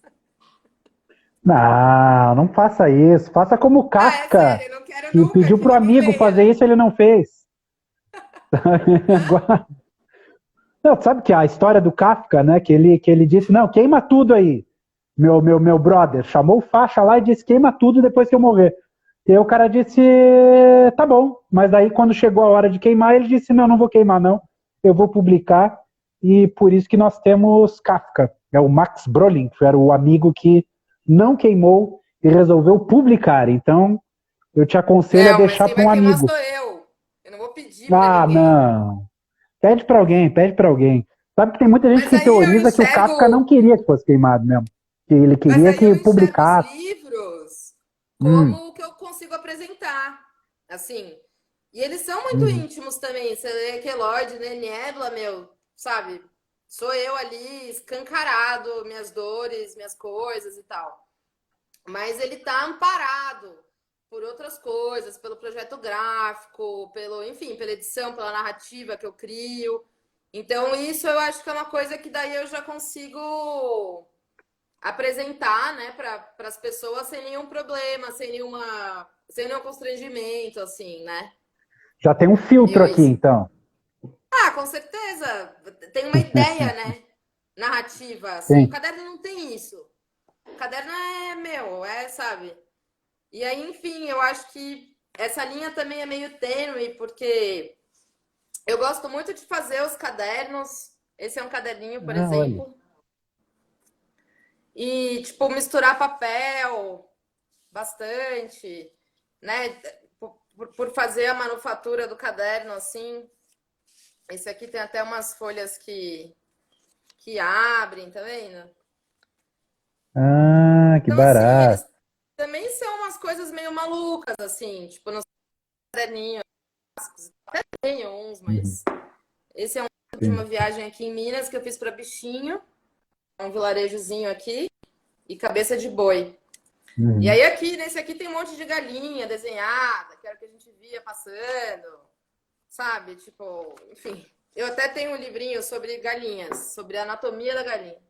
Não, não faça isso. Faça como o Ah, é Kafka, sério, eu não quero que nunca pediu que pro ninguém amigo fazer leia. isso, ele não fez. Não, sabe que a história do Kafka, né? Que ele disse, não, queima tudo aí, meu brother. Chamou o faixa lá e disse, queima tudo depois que eu morrer. E aí o cara disse, tá bom. Mas daí quando chegou a hora de queimar, ele disse, não, não vou queimar não. Eu vou publicar. E por isso que nós temos Kafka. É o Max Brolin, que era o amigo que não queimou e resolveu publicar. Então, eu te aconselho a Não, mas deixar quem para um vai queimar amigo. sou eu. Eu não vou pedir para Ah, ninguém. não. Pede pra alguém, pede pra alguém. Sabe que tem muita gente Mas que aí eu teoriza que o Kafka não enxergo, queria que fosse queimado mesmo. Que ele mas queria aí eu que enxergo os publicasse. livros Hum, como o que eu consigo apresentar, assim. E eles são muito hum. íntimos também. Você lê Queloide, né? Niebla, meu, sabe? Sou eu ali, escancarado, minhas dores, minhas coisas e tal. Mas ele tá amparado por outras coisas, pelo projeto gráfico, enfim, pela edição, pela narrativa que eu crio. Então, isso eu acho que é uma coisa que daí eu já consigo apresentar, né, para as pessoas sem nenhum problema, sem nenhum constrangimento, assim, né? Já tem um filtro Eu, aqui, então. com certeza, tem uma ideia, né, narrativa, assim. O Tem. caderno não tem isso. O caderno é meu, sabe? E aí, enfim, eu acho que essa linha também é meio tênue, porque eu gosto muito de fazer os cadernos. Esse é um caderninho, por Ah, olha. exemplo. E, tipo, misturar papel bastante, né? Por fazer a manufatura do caderno, assim. Esse aqui tem até umas folhas que abrem, tá vendo? Ah, que Então, assim, barato. eles também são umas coisas meio malucas, assim, tipo, nos caderninhos. Até tenho uns, Uhum, mas esse é um de uma sim. viagem aqui em Minas que eu fiz para Bichinho, é um vilarejozinho aqui, e Cabeça de Boi. E Uhum. aí aqui, nesse aqui tem um monte de galinha desenhada, que era o que a gente via passando, sabe? Tipo, enfim. Eu até tenho um livrinho sobre galinhas, sobre a anatomia da galinha.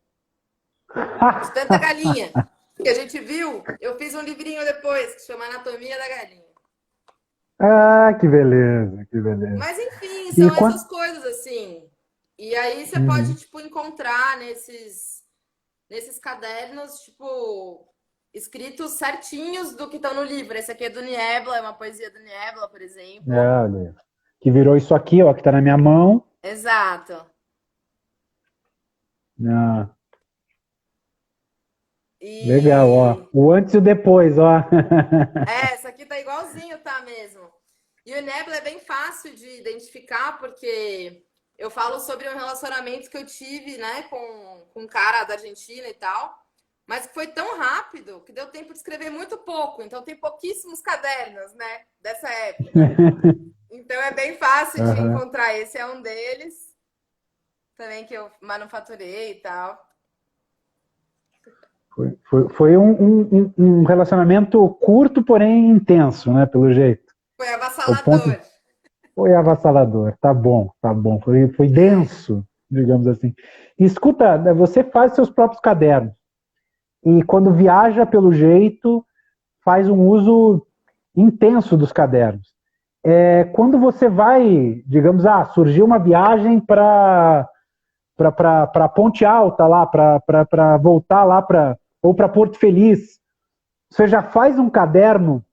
De tanta galinha que a gente viu, eu fiz um livrinho depois que chama Anatomia da Galinha. Ah, que beleza, que beleza. Mas enfim, E são quanto... essas coisas assim. E aí você pode, Uhum. tipo, encontrar nesses cadernos, tipo, escritos certinhos do que estão no livro. Esse aqui é do Niebla, é uma poesia do Niebla, por exemplo. É, olha. Que virou isso aqui, ó, que tá na minha mão. Exato. Ah, legal, ó. E O antes e o depois, ó. essa aqui tá igualzinho, tá mesmo. E o Nebula é bem fácil de identificar, porque eu falo sobre um relacionamento que eu tive, né, com um cara da Argentina e tal, mas que foi tão rápido que deu tempo de escrever muito pouco. Então tem pouquíssimos cadernos, né, dessa época. Então é bem fácil de Aham. encontrar. Esse é um deles, também que eu manufaturei e tal. Foi um relacionamento curto, porém intenso, né? Pelo jeito. Foi O ponto avassalador. foi avassalador. Tá bom, tá bom. Foi É. denso, digamos assim. E escuta, você faz seus próprios cadernos. E quando viaja, pelo jeito, faz um uso intenso dos cadernos. Quando você vai, digamos, surgiu uma viagem para Ponte Alta lá, para voltar lá ou para Porto Feliz. Você já faz um caderno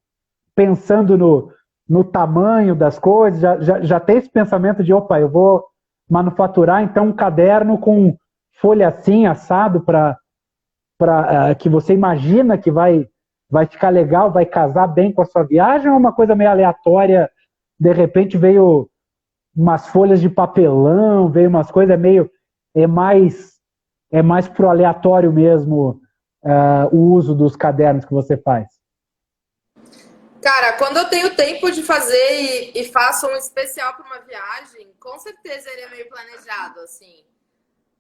pensando no tamanho das coisas, já tem esse pensamento de, opa, eu vou manufaturar então um caderno com folha assim, assado, para que você imagina que vai ficar legal, vai casar bem com a sua viagem, ou uma coisa meio aleatória, de repente veio umas folhas de papelão, veio umas coisas meio. É mais, é mais pro aleatório mesmo o uso dos cadernos que você faz. Cara, quando eu tenho tempo de fazer e faço um especial para uma viagem, com certeza ele é meio planejado, assim.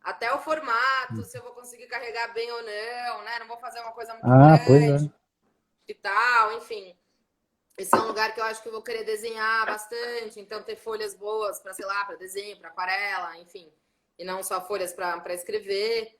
Até o formato, se eu vou conseguir carregar bem ou não, né? Não vou fazer uma coisa muito Ah, pois é. grande e tal, enfim. Esse é um lugar que eu acho que eu vou querer desenhar bastante, então ter folhas boas para, sei lá, para desenho, para aquarela, enfim. E não só folhas para escrever.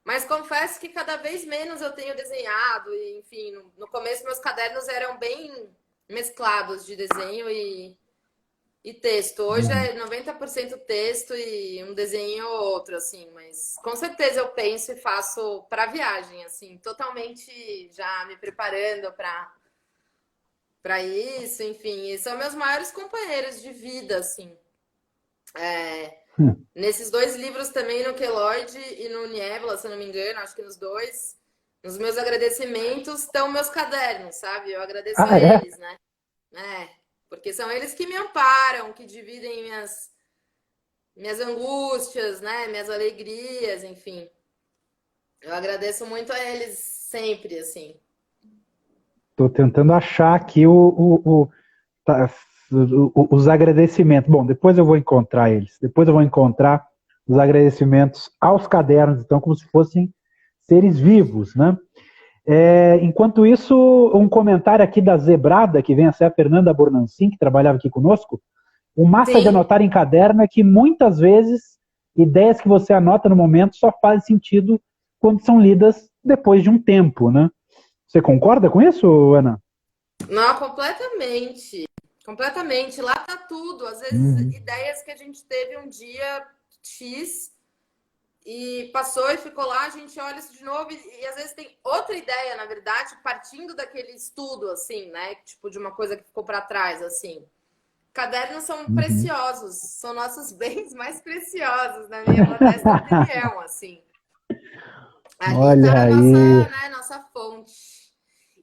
Mas confesso que cada vez menos eu tenho desenhado, e, enfim, no começo meus cadernos eram bem mesclados de desenho e texto. Hoje Uhum. é 90% texto e um desenho ou outro, assim, mas com certeza eu penso e faço para viagem, assim, totalmente já me preparando para isso, enfim, e são meus maiores companheiros de vida, assim. Nesses dois livros também, no Queloide e no Niebla, se eu não me engano, acho que nos dois, nos meus agradecimentos estão meus cadernos, sabe? Eu agradeço a Ah, é? eles, né? Porque são eles que me amparam, que dividem minhas angústias, né? Minhas alegrias, enfim. Eu agradeço muito a eles sempre, assim. Estou tentando achar aqui tá, os agradecimentos. Bom, depois eu vou encontrar eles. Depois eu vou encontrar os agradecimentos aos cadernos, então, como se fossem seres vivos, né? Enquanto isso, um comentário aqui da Zebrada, que vem a ser a Fernanda Bornancin, que trabalhava aqui conosco. O massa de Sim, anotar em caderno é que muitas vezes ideias que você anota no momento só fazem sentido quando são lidas depois de um tempo, né? Você concorda com isso, Ana? não, completamente. Completamente. Lá tá tudo. Às vezes, Uhum, ideias que a gente teve um dia X e passou e ficou lá, a gente olha isso de novo e às vezes tem outra ideia, na verdade, partindo daquele estudo, assim, né? Tipo, de uma coisa que ficou para trás, assim. Cadernos são uhum. preciosos, são nossos bens mais preciosos, na minha modesta opinião, assim. Ali Olha tá a nossa, aí, né, nossa fonte.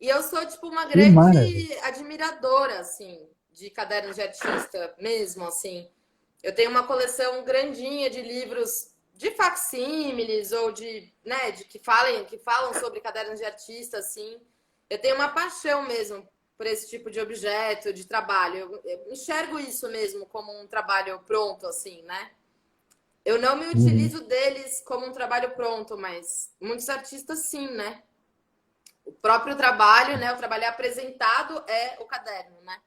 E eu sou, tipo, uma que maravilha. grande admiradora, assim, de cadernos de artista, mesmo, assim. Eu tenho uma coleção grandinha de livros de facsímiles ou de, né, de que falam sobre cadernos de artista, assim. Eu tenho uma paixão mesmo por esse tipo de objeto, de trabalho. Eu enxergo isso mesmo como um trabalho pronto, assim, né? Eu não me Uhum, utilizo deles como um trabalho pronto, mas muitos artistas sim, né? O próprio trabalho, né? O trabalho apresentado é o caderno, né?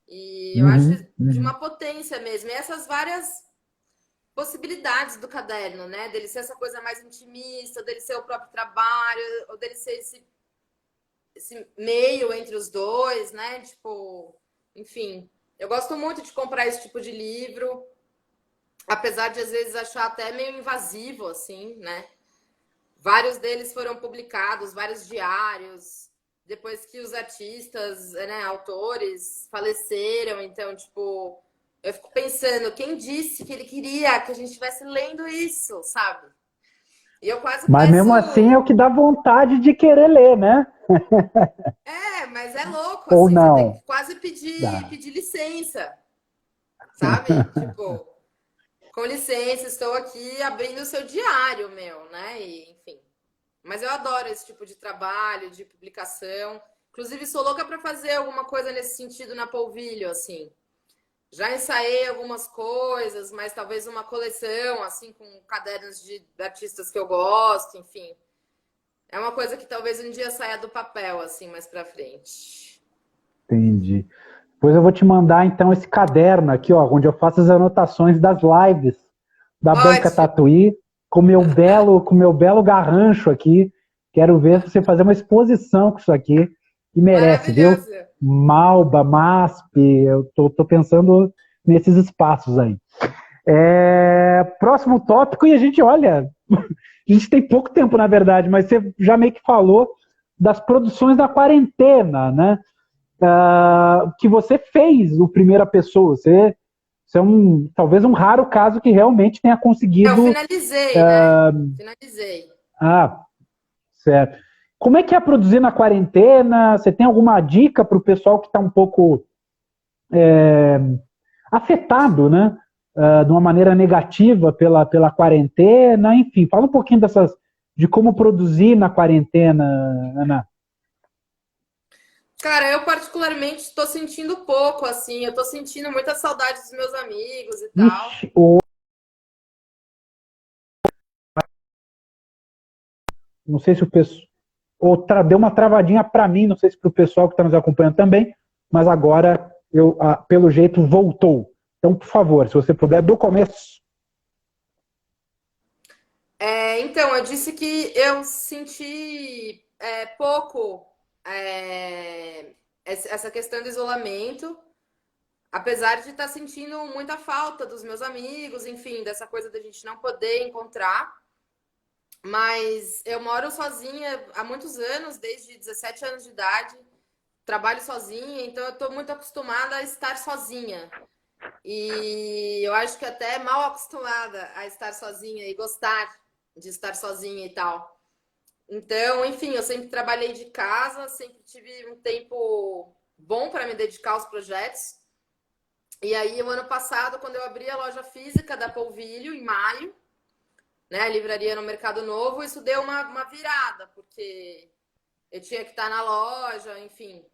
E eu acho uhum, de uhum, uma potência mesmo. E essas várias possibilidades do caderno, né? Dele ser essa coisa mais intimista, dele ser o próprio trabalho, ou dele ser esse meio entre os dois, né? Tipo, enfim. Eu gosto muito de comprar esse tipo de livro, apesar de às vezes achar até meio invasivo, assim, né? Vários deles foram publicados, vários diários, depois que os artistas, né, autores faleceram. Então, tipo, eu fico pensando, quem disse que ele queria que a gente estivesse lendo isso, sabe? E eu quase mas peço. mesmo assim é o que dá vontade de querer ler, né? Mas é louco, Ou assim, você tem não? que quase pedir, Dá. pedir licença, sabe? Tipo, com licença, estou aqui abrindo o seu diário, meu, né? E, enfim. Mas eu adoro esse tipo de trabalho, de publicação. Inclusive, sou louca para fazer alguma coisa nesse sentido na Polvilho, assim. Já ensaiei algumas coisas, mas talvez uma coleção, assim, com cadernos de artistas que eu gosto, enfim. É uma coisa que talvez um dia saia do papel, assim, mais pra frente. Entendi. Depois eu vou te mandar, então, esse caderno aqui, ó, onde eu faço as anotações das lives da Banca Ótimo, Tatuí, com meu belo garrancho aqui. Quero ver você fazer uma exposição com isso aqui, que merece, viu? maravilhoso. Malba, MASP, eu tô pensando nesses espaços aí. Próximo tópico, e a gente olha, a gente tem pouco tempo, na verdade, mas você já meio que falou das produções da quarentena, né? Que você fez o primeira pessoa. Você é talvez um raro caso que realmente tenha Eu conseguido. finalizei, né? Finalizei. Ah, certo. Como é que é produzir na quarentena? Você tem alguma dica para o pessoal que está um pouco afetado, né? De uma maneira negativa pela quarentena? Enfim, fala um pouquinho de como produzir na quarentena, Ana. Cara, eu particularmente estou sentindo pouco, assim. Eu estou sentindo muita saudade dos meus amigos e tal. Ixi, não sei se o pessoal. Deu uma travadinha para mim, não sei se para o pessoal que está nos acompanhando também, mas agora, pelo jeito, voltou. Então, por favor, se você puder, do começo. Então, eu disse que eu senti pouco essa questão do isolamento, apesar de estar sentindo muita falta dos meus amigos, enfim, dessa coisa da gente não poder encontrar. Mas eu moro sozinha há muitos anos, desde 17 anos de idade, trabalho sozinha, então eu estou muito acostumada a estar sozinha. E eu acho que até mal acostumada a estar sozinha e gostar de estar sozinha e tal. Então, enfim, eu sempre trabalhei de casa, sempre tive um tempo bom para me dedicar aos projetos. E aí, o ano passado, quando eu abri a loja física da Polvilho, em maio, né, a livraria no Mercado Novo, isso deu uma virada, porque eu tinha que estar na loja, enfim.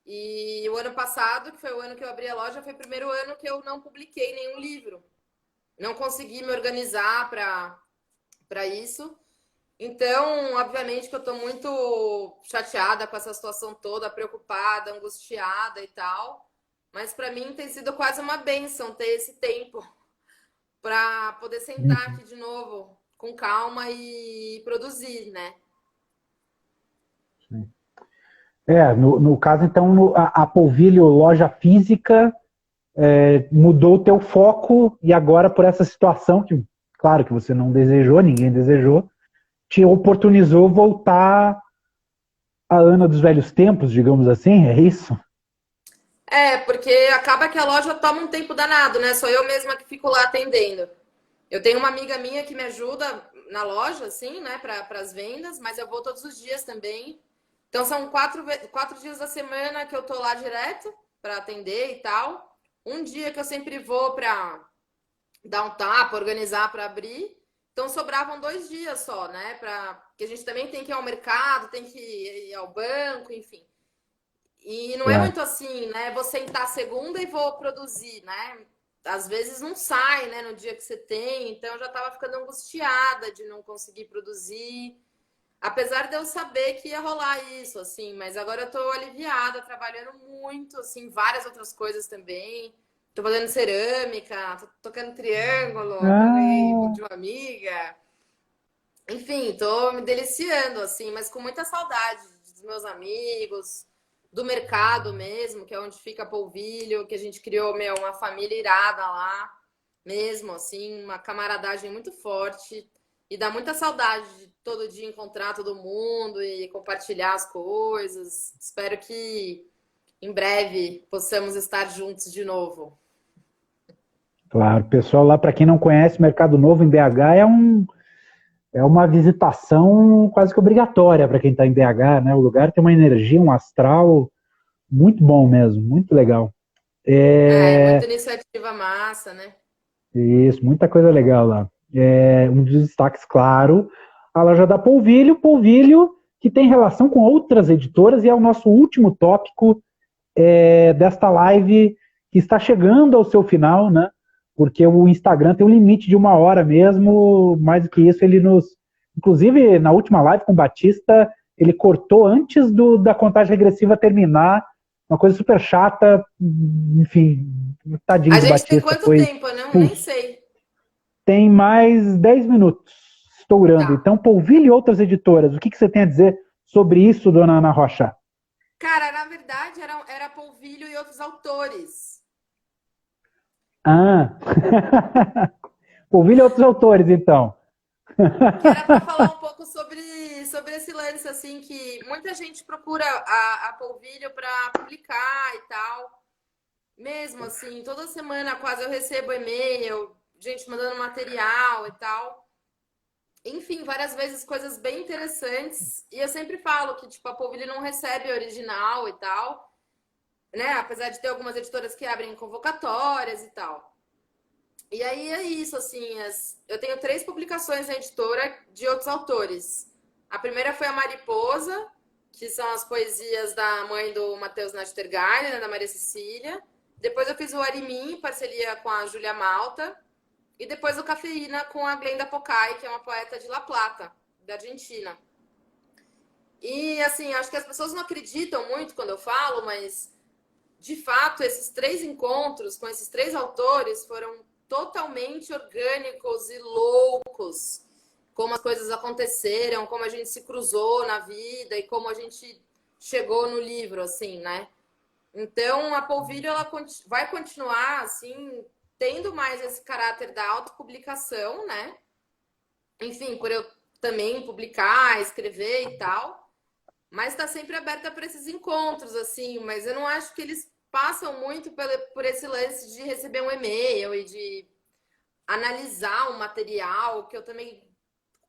E o ano passado, que foi o ano que eu abri a loja, foi o primeiro ano que eu não publiquei nenhum livro. Não consegui me organizar para isso. Então, obviamente que eu estou muito chateada com essa situação toda, preocupada, angustiada e tal. Mas para mim tem sido quase uma bênção ter esse tempo para poder sentar aqui de novo com calma e produzir, né? No caso, então, a Polvilho Loja Física mudou o teu foco e agora por essa situação que, claro que você não desejou, ninguém desejou, te oportunizou voltar à Ana dos velhos tempos, digamos assim, é isso? Porque acaba que a loja toma um tempo danado, né? Sou eu mesma que fico lá atendendo. Eu tenho uma amiga minha que me ajuda na loja, assim, né, para as vendas, mas eu vou todos os dias também. Então são quatro dias da semana que eu tô lá direto para atender e tal. Um dia que eu sempre vou para dar um tapa, organizar para abrir. Então sobravam 2 dias só, né? Porque a gente também tem que ir ao mercado, tem que ir ao banco, enfim. E não é Claro. muito assim, né? Vou sentar segunda e vou produzir, né? Às vezes não sai, né? No dia que você tem. Então eu já estava ficando angustiada de não conseguir produzir. Apesar de eu saber que ia rolar isso, assim. Mas agora eu tô aliviada, trabalhando muito, assim, várias outras coisas também. Tô fazendo cerâmica, tô tocando triângulo, que eu ganhei Ah, de uma amiga. Enfim, tô me deliciando, assim, mas com muita saudade dos meus amigos, do mercado mesmo, que é onde fica Polvilho, que a gente criou, uma família irada lá, mesmo, assim, uma camaradagem muito forte. E dá muita saudade de todo dia encontrar todo mundo e compartilhar as coisas. Espero que em breve possamos estar juntos de novo. claro, pessoal lá, para quem não conhece, Mercado Novo em BH é uma visitação quase que obrigatória para quem está em BH, né? O lugar tem uma energia, um astral muito bom mesmo, muito legal. Muita iniciativa massa, né? Isso, muita coisa legal lá. Um dos destaques, claro, a loja da Polvilho, Polvilho, que tem relação com outras editoras, e é o nosso último tópico desta live que está chegando ao seu final, né? Porque o Instagram tem um limite de 1 hora mesmo, mais do que isso, ele Inclusive, na última live com o Batista, ele cortou antes da contagem regressiva terminar, uma coisa super chata, enfim, tadinho A do gente tem Batista, quanto foi tempo? Eu não, nem expulso. sei. Tem mais 10 minutos estourando. Tá. Então, Polvilho e outras editoras, o que você tem a dizer sobre isso, dona Ana Rocha? Cara, na verdade, era Polvilho e outros autores. Ah, Polvilho e outros autores, então. Que era para falar um pouco sobre esse lance, assim, que muita gente procura a Polvilho para publicar e tal. Mesmo assim, toda semana quase eu recebo e-mail, gente mandando material e tal. Enfim, várias vezes coisas bem interessantes. E eu sempre falo que, tipo, a Polvilho não recebe original e tal, né? Apesar de ter algumas editoras que abrem convocatórias e tal. E aí é isso, assim, eu tenho 3 publicações na editora de outros autores. A primeira foi a Mariposa, que são as poesias da mãe do Matheus Nachtergaele, né, da Maria Cecília. Depois eu fiz o Arimim, em parceria com a Júlia Malta. E depois o Cafeína com a Glenda Pocai, que é uma poeta de La Plata, da Argentina. E, assim, acho que as pessoas não acreditam muito quando eu falo, mas, de fato, esses 3 encontros com esses 3 autores foram totalmente orgânicos e loucos. Como as coisas aconteceram, como a gente se cruzou na vida e como a gente chegou no livro, assim, né? Então, a Polvilho, ela vai continuar, assim, tendo mais esse caráter da autopublicação, né? Enfim, por eu também publicar, escrever e tal. Mas está sempre aberta para esses encontros, assim. Mas eu não acho que eles passam muito por esse lance de receber um e-mail e de analisar um material, que eu também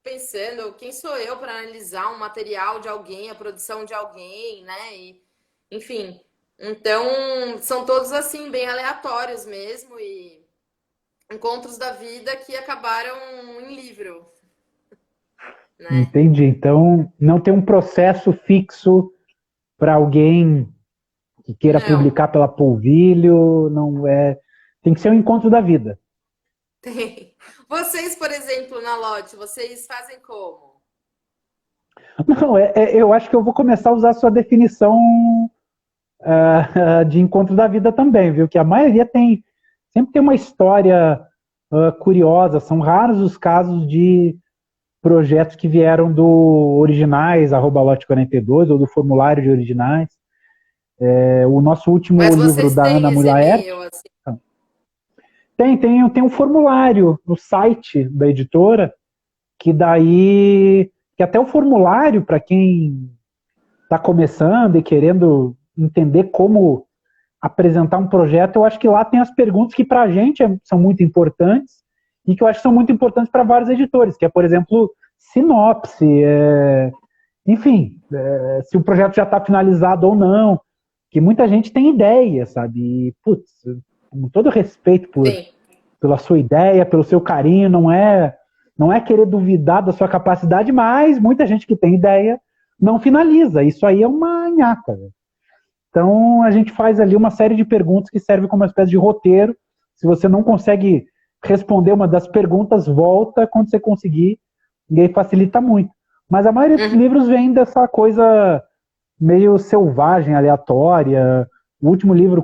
pensando, quem sou eu para analisar um material de alguém, a produção de alguém, né? E, enfim, então são todos assim, bem aleatórios mesmo, e encontros da vida que acabaram em livro, né? Entendi. Então, não tem um processo fixo para alguém que queira Não, publicar pela Polvilho, não é. Tem que ser um encontro da vida. tem. Vocês, por exemplo, na Lotte, vocês fazem como? Não, eu acho que eu vou começar a usar a sua definição de encontro da vida também, viu? Que a maioria sempre tem uma história curiosa. São raros os casos de projetos que vieram do originais, @lote42, ou do formulário de originais. O nosso último Mas livro vocês da têm Ana esse Mulaert e-mail, assim? tem um formulário no site da editora, que até o formulário, para quem está começando e querendo entender como apresentar um projeto, eu acho que lá tem as perguntas que para a gente são muito importantes e que eu acho que são muito importantes para vários editores, que é, por exemplo, sinopse, enfim, se o projeto já está finalizado ou não, que muita gente tem ideia, sabe? E, putz, com todo respeito Sim. pela sua ideia, pelo seu carinho, não é querer duvidar da sua capacidade, mas muita gente que tem ideia não finaliza. Isso aí é uma nhaca. Né? Então a gente faz ali uma série de perguntas que serve como uma espécie de roteiro. Se você não consegue responder uma das perguntas, volta quando você conseguir, e aí facilita muito. Mas a maioria dos livros vem dessa coisa meio selvagem, aleatória. O último livro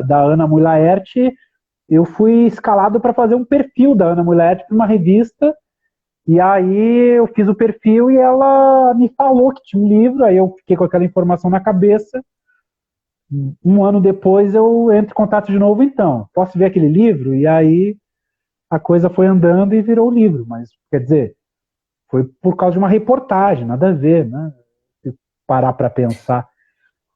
da Ana Mulaert, eu fui escalado para fazer um perfil da Ana Mulaert para uma revista, e aí eu fiz o perfil e ela me falou que tinha um livro, aí eu fiquei com aquela informação na cabeça. Um ano depois eu entro em contato de novo, então, posso ver aquele livro? E aí a coisa foi andando e virou o livro, mas, quer dizer, foi por causa de uma reportagem, nada a ver, né? Se parar para pensar.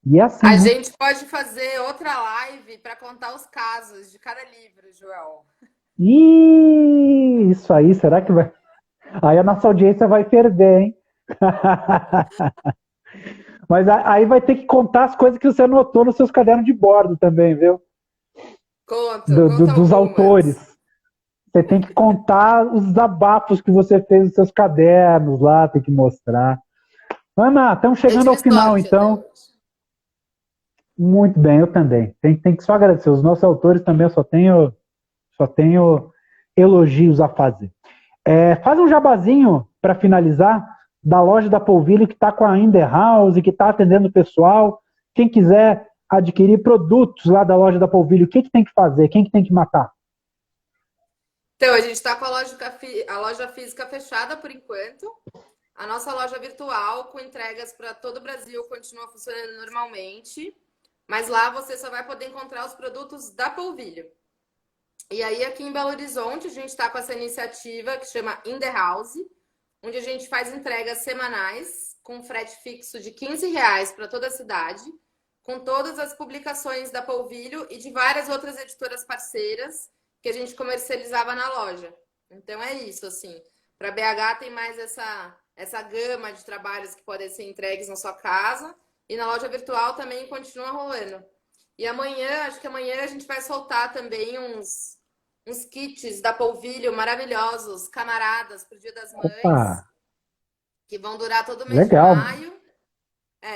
E é assim, A né? gente pode fazer outra live para contar os casos de cada livro, Joel. Ih, isso aí, será que vai. Aí a nossa audiência vai perder, hein? Mas aí vai ter que contar as coisas que você anotou nos seus cadernos de bordo também, viu? Conta Dos autores. algumas. Você tem que contar os desabafos que você fez nos seus cadernos lá, tem que mostrar. Ana, estamos Eu chegando ao tive final, sorte até então. hoje. Muito bem, eu também. Tem que só agradecer. Os nossos autores também eu só tenho elogios a fazer. Faz um jabazinho para finalizar, da loja da Polvilho, que está com a In The House, que está atendendo o pessoal. Quem quiser adquirir produtos lá da loja da Polvilho, o que tem que fazer? Quem que tem que matar? Então, a gente está com a loja física fechada por enquanto. A nossa loja virtual, com entregas para todo o Brasil, continua funcionando normalmente. Mas lá você só vai poder encontrar os produtos da Polvilho. E aí, aqui em Belo Horizonte, a gente está com essa iniciativa que chama In The House, onde a gente faz entregas semanais com frete fixo de R$ 15 para toda a cidade, com todas as publicações da Polvilho e de várias outras editoras parceiras que a gente comercializava na loja. Então é isso, assim. Para BH tem mais essa gama de trabalhos que podem ser entregues na sua casa, e na loja virtual também continua rolando. E amanhã, acho que amanhã a gente vai soltar também uns kits da Polvilho maravilhosos, camaradas, para o Dia das Mães, Opa, que vão durar todo o mês legal. de maio.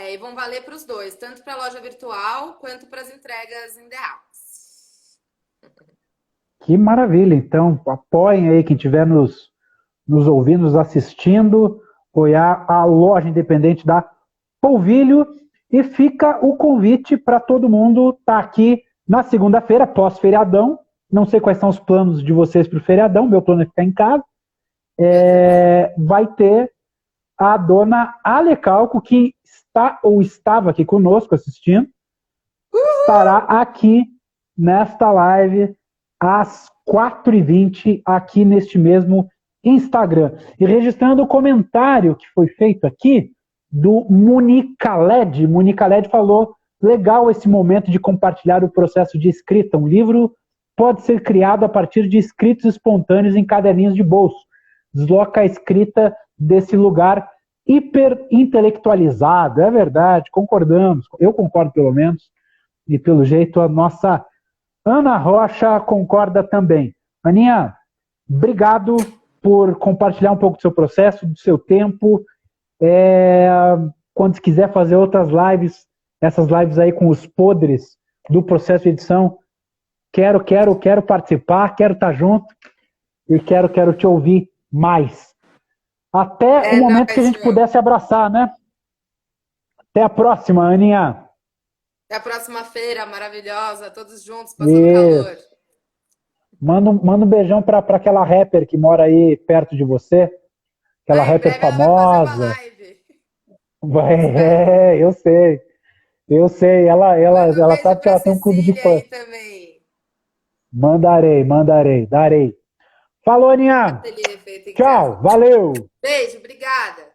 E vão valer para os dois, tanto para a loja virtual quanto para as entregas in the house. Que maravilha. Então, apoiem aí quem estiver nos ouvindo, nos assistindo, apoiar a loja independente da Polvilho. E fica o convite para todo mundo estar aqui na segunda-feira, pós-feriadão. Não sei quais são os planos de vocês para o feriadão, meu plano é ficar em casa. Vai ter a dona Ale Calco, que está ou estava aqui conosco assistindo, estará aqui nesta live às 4h20, aqui neste mesmo Instagram. E registrando o comentário que foi feito aqui, do Munica Led. Munica Led falou: legal esse momento de compartilhar o processo de escrita. Um livro pode ser criado a partir de escritos espontâneos em caderninhos de bolso. Desloca a escrita desse lugar hiper intelectualizado. É verdade, concordamos. Eu concordo, pelo menos. E pelo jeito a nossa Ana Rocha concorda também. Aninha, obrigado por compartilhar um pouco do seu processo, do seu tempo. Quando quiser fazer outras lives, essas lives aí com os podres do processo de edição, quero participar, quero estar junto e quero te ouvir mais. Até o momento que a gente pudesse abraçar, né? Até a próxima, Aninha. Até a próxima feira maravilhosa, todos juntos, passando calor. Manda um beijão para aquela rapper que mora aí perto de você. Aquela rapper famosa. Eu sei. Ela sabe que ela tem um clube de fãs. Mandarei, darei. Falou, Aninha. Tchau, valeu. Beijo, obrigada.